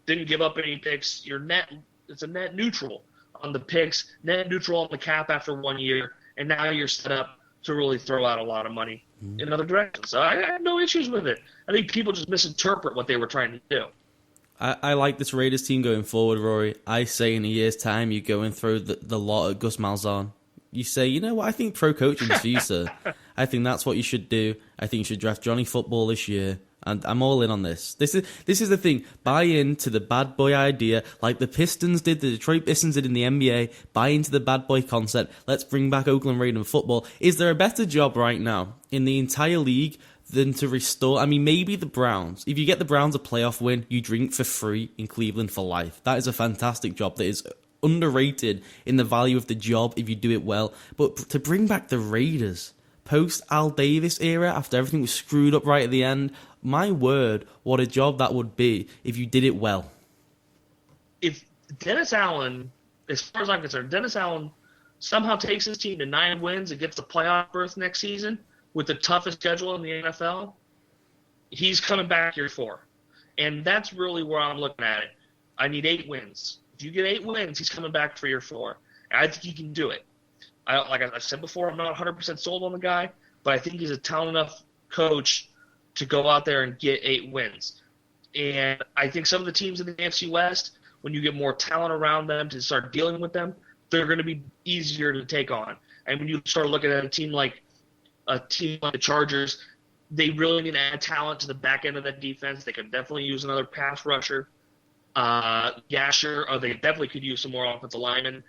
didn't give up any picks. It's a net neutral on the picks, net neutral on the cap after 1 year, and now you're set up to really throw out a lot of money in other directions. So I have no issues with it. I think people just misinterpret what they were trying to do. I like this Raiders team going forward, Rory. I say in a year's time, you go and throw the lot at Gus Malzahn. You say, you know what, I think pro coaching is for you, sir. I think that's what you should do. I think you should draft Johnny Football this year. And I'm all in on this. This is the thing. Buy into the bad boy idea, like the Pistons did, the Detroit Pistons did in the NBA. Buy into the bad boy concept. Let's bring back Oakland Raiders football. Is there a better job right now in the entire league than to restore? I mean, maybe the Browns. If you get the Browns a playoff win, you drink for free in Cleveland for life. That is a fantastic job that is underrated in the value of the job if you do it well. But to bring back the Raiders post Al Davis era, after everything was screwed up right at the end, my word, what a job that would be if you did it well. If Dennis Allen, as far as I'm concerned, Dennis Allen somehow takes his team to 9 wins and gets the playoff berth next season with the toughest schedule in the NFL, he's coming back year 4. And that's really where I'm looking at it. I need 8 wins. If you get 8 wins, he's coming back for year 4. And I think he can do it. Like I said before, I'm not 100% sold on the guy, but I think he's a talented enough coach to go out there and get 8 wins. And I think some of the teams in the AFC West, when you get more talent around them to start dealing with them, they're going to be easier to take on. And when you start looking at a team like the Chargers, they really need to add talent to the back end of that defense. They could definitely use another pass rusher. Gasher, they definitely could use some more offensive linemen.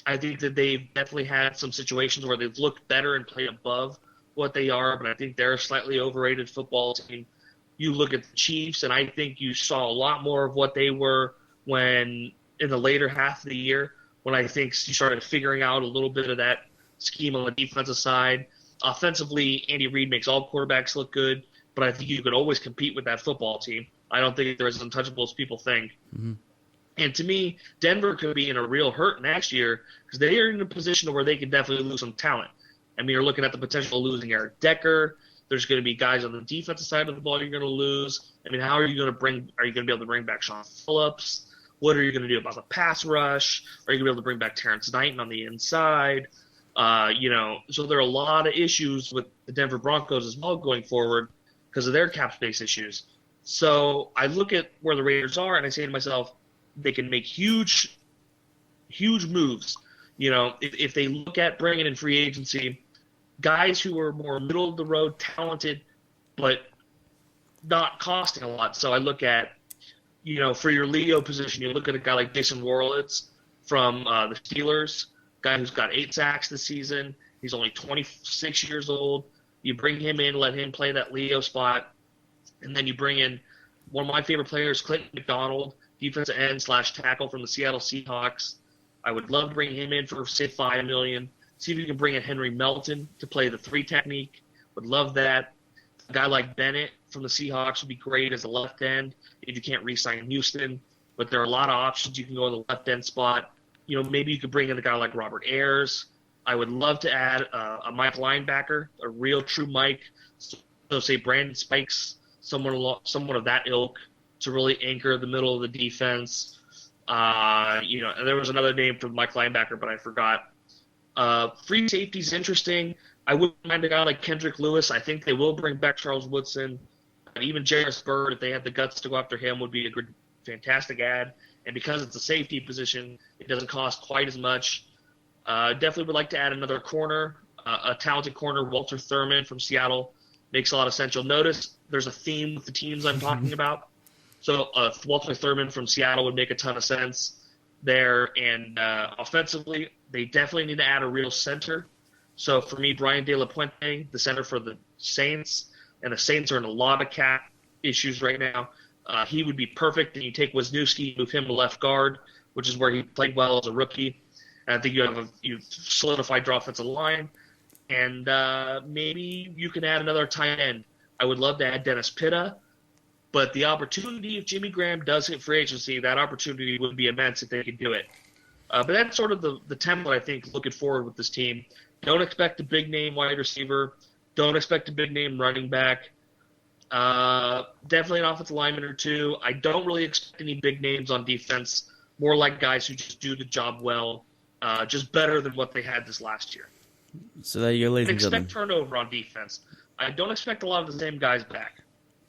I think that they've definitely had some situations where they've looked better and played above what they are, but I think they're a slightly overrated football team. You look at the Chiefs, and I think you saw a lot more of what they were when in the later half of the year, when I think you started figuring out a little bit of that scheme on the defensive side. Offensively, Andy Reid makes all quarterbacks look good, but I think you could always compete with that football team. I don't think they're as untouchable as people think. Mm-hmm. And to me, Denver could be in a real hurt next year because they are in a position where they could definitely lose some talent. I mean, you're looking at the potential of losing Eric Decker. There's going to be guys on the defensive side of the ball you're going to lose. I mean, how are you going to be able to bring back Sean Phillips? What are you going to do about the pass rush? Are you going to be able to bring back Terrence Knighton on the inside? So there are a lot of issues with the Denver Broncos as well going forward because of their cap space issues. So I look at where the Raiders are and I say to myself, they can make huge moves. If they look at bringing in free agency, guys who are more middle of the road, talented, but not costing a lot. So I look at, for your Leo position, you look at a guy like Jason Warlitz from the Steelers, guy who's got 8 sacks this season. He's only 26 years old. You bring him in, let him play that Leo spot, and then you bring in one of my favorite players, Clinton McDonald, defensive end / tackle from the Seattle Seahawks. I would love to bring him in for, say, $5 million. See if you can bring in Henry Melton to play the 3 technique. Would love that. A guy like Bennett from the Seahawks would be great as a left end if you can't re-sign Houston. But there are a lot of options. You can go to the left end spot. Maybe you could bring in a guy like Robert Ayers. I would love to add a Mike linebacker, a real true Mike. So say Brandon Spikes, someone of that ilk to really anchor the middle of the defense. And there was another name for Mike linebacker, but I forgot. Free safety's interesting. I wouldn't mind a guy like Kendrick Lewis. I think they will bring back Charles Woodson. And even Jairus Byrd, if they had the guts to go after him, would be a good, fantastic ad. And because it's a safety position, it doesn't cost quite as much. Definitely would like to add another corner, a talented corner, Walter Thurman from Seattle. Makes a lot of sense. You'll notice there's a theme with the teams I'm talking about. So Walter Thurman from Seattle would make a ton of sense there. And offensively, they definitely need to add a real center. So for me, Brian De La Puente, the center for the Saints, and the Saints are in a lot of cap issues right now. He would be perfect. And you take Wisniewski, move him to left guard, which is where he played well as a rookie. And I think you've solidified your offensive line. And maybe you can add another tight end. I would love to add Dennis Pitta. But the opportunity, if Jimmy Graham does hit free agency, that opportunity would be immense if they could do it. But that's sort of the template, I think, looking forward with this team. Don't expect a big-name wide receiver. Don't expect a big-name running back. Definitely an offensive lineman or two. I don't really expect any big names on defense. More like guys who just do the job well, just better than what they had this last year. So there you go, ladies and gentlemen. Expect turnover on defense. I don't expect a lot of the same guys back.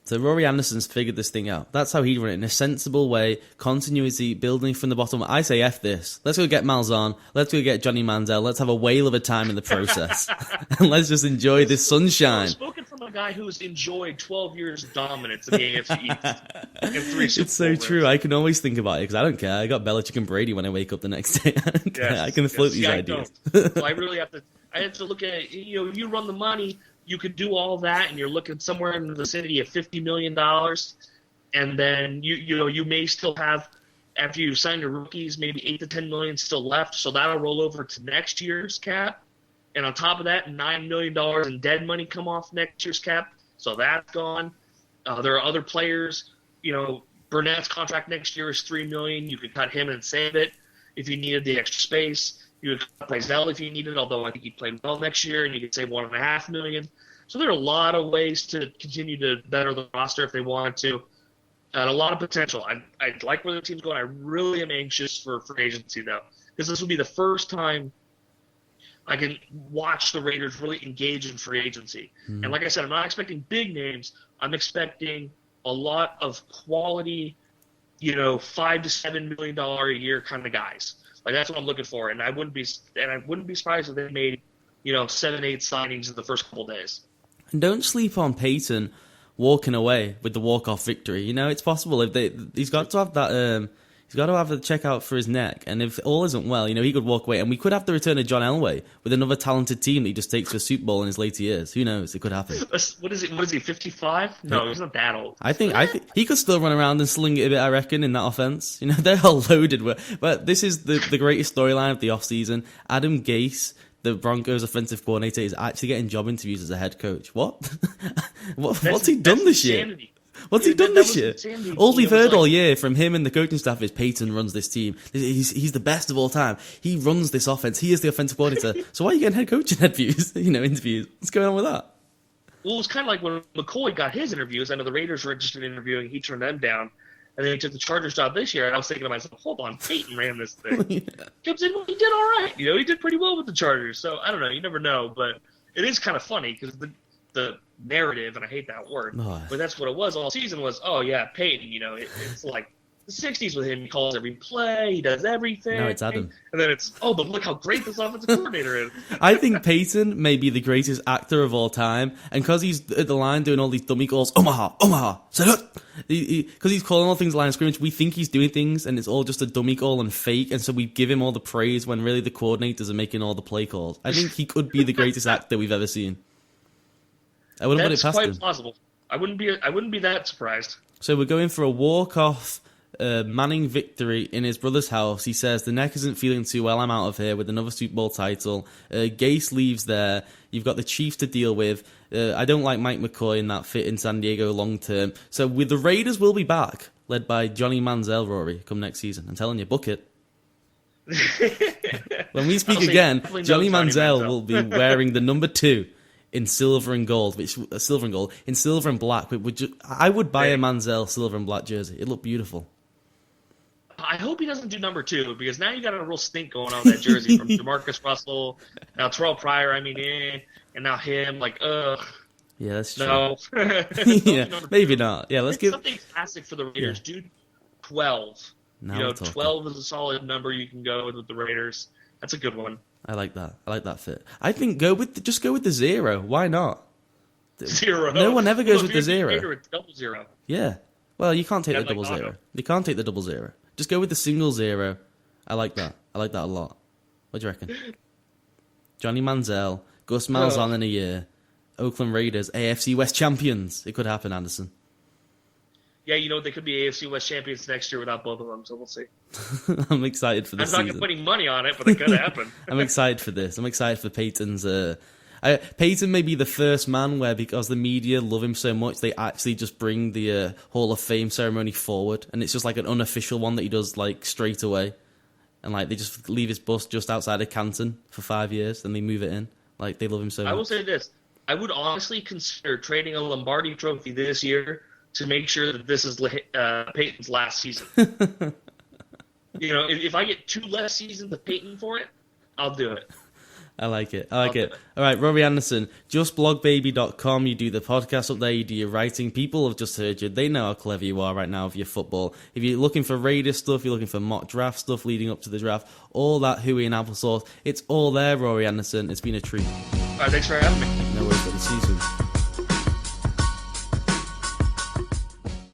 So Rory Anderson's figured this thing out. That's how he'd run it, in a sensible way, continuity, building from the bottom. I say F this. Let's go get Malzahn. Let's go get Johnny Manziel. Let's have a whale of a time in the process. And let's just enjoy this sunshine. Spoken from a guy who's enjoyed 12 years of dominance in the AFC East. And 3 Super It's so Bowl true. wins. I can always think about it because I don't care. I got Belichick and Brady when I wake up the next day. I don't care. I can float these ideas. So I really have to look at it. If you run the money, you could do all that, and you're looking somewhere in the vicinity of $50 million, and then you may still have, after you sign your rookies, maybe $8 to $10 million still left, so that'll roll over to next year's cap, and on top of that, $9 million in dead money come off next year's cap, so that's gone. There are other players. Burnett's contract next year is $3 million. You could cut him and save it if you needed the extra space. You would cut Brazel if you needed, although I think he played well next year, and you could save $1.5 million. So there are a lot of ways to continue to better the roster if they want to, and a lot of potential. I like where the team's going. I really am anxious for free agency, though, because this will be the first time I can watch the Raiders really engage in free agency. And like I said, I'm not expecting big names. I'm expecting a lot of quality, $5 to $7 million a year kind of guys. Like that's what I'm looking for, and I wouldn't be surprised if they made 7-8 signings in the first couple days. And don't sleep on Peyton walking away with the walk-off victory. It's possible if he's got to have that. He's got to have a checkout for his neck, and if all isn't well, he could walk away, and we could have the return of John Elway with another talented team that he just takes to a Super Bowl in his later years. Who knows? It could happen. What is he? 55? No, he's not that old. I think he could still run around and sling it a bit. I reckon in that offense. They're all loaded. But this is the greatest storyline of the offseason. Adam Gase, the Broncos offensive coordinator, is actually getting job interviews as a head coach. What? What's he done this year? What's he done this year? insanity. All we've It was heard like- all year from him and the coaching staff is Peyton runs this team. He's the best of all time. He runs this offense. He is the offensive coordinator. So why are you getting head coaching interviews? Interviews. What's going on with that? Well, it was kind of like when McCoy got his interviews. I know the Raiders were interested in interviewing. He turned them down. And then he took the Chargers job this year. And I was thinking to myself, hold on, Peyton ran this thing. Yeah. Comes in, he did all right. He did pretty well with the Chargers. So I don't know. You never know. But it is kind of funny because the narrative, and I hate that word, Oh. but that's what it was all season was, oh, yeah, Peyton. It's like the 60s with him. He calls every play. He does everything. No, it's Adam. And then it's, oh, but look how great this offensive coordinator is. I think Peyton may be the greatest actor of all time, and because he's at the line doing all these dummy calls, Omaha, set up, because he's calling all things line of scrimmage, we think he's doing things, and it's all just a dummy call and fake, and so we give him all the praise when really the coordinators are making all the play calls. I think he could be the greatest actor we've ever seen. I wouldn't put it That's past quite him. plausible. I wouldn't be that surprised. So we're going for a walk-off Manning victory in his brother's house. He says, the neck isn't feeling too well, I'm out of here with another Super Bowl title. Gase leaves there. You've got the Chiefs to deal with. I don't like Mike McCoy in that fit in San Diego long-term. So with the Raiders will be back, led by Johnny Manziel, Rory, come next season. I'm telling you, book it. When we speak again, Johnny Manziel will be wearing the number 2 in silver and gold, in silver and black. I would buy a Manziel silver and black jersey. It looked beautiful. I hope he doesn't do number 2 because now you got a real stink going on with that jersey from DeMarcus Russell, now Terrell Pryor. and now him. Like, ugh. Yeah, that's true. No. Yeah, maybe not. Yeah, let's give something classic for the Raiders, dude. 12. Now we're talking. 12 is a solid number you can go with the Raiders. That's a good one. I like that. I like that fit. I think just go with the 0. Why not? 0. No one ever goes Well, with the 0. It's 0. Yeah. Well, you can't take Yeah, the double like 0. auto. You can't take the double 0. Just go with the single 0. I like that. I like that a lot. What do you reckon? Johnny Manziel, Gus Malzahn in a year, Oakland Raiders, AFC West champions. It could happen, Anderson. Yeah, they could be AFC West champions next year without both of them, so we'll see. I'm excited for this I'm not season. putting money on it, but it could happen. I'm excited for this. I'm excited for Peyton's... Peyton may be the first man where, because the media love him so much, they actually just bring the Hall of Fame ceremony forward, and it's just like an unofficial one that he does like straight away, and like they just leave his bus just outside of Canton for 5 years, and they move it in. Like they love him so much. I will say this: I would honestly consider trading a Lombardi Trophy this year to make sure that this is Peyton's last season. If I get 2 less seasons of Peyton for it, I'll do it. I like it. All right, Rory Anderson, justblogbaby.com. You do the podcast up there, you do your writing. People have just heard you. They know how clever you are right now with your football. If you're looking for Raiders stuff, you're looking for mock draft stuff leading up to the draft, all that hooey and applesauce, it's all there, Rory Anderson. It's been a treat. All right, thanks for having me. No worries, but see you soon.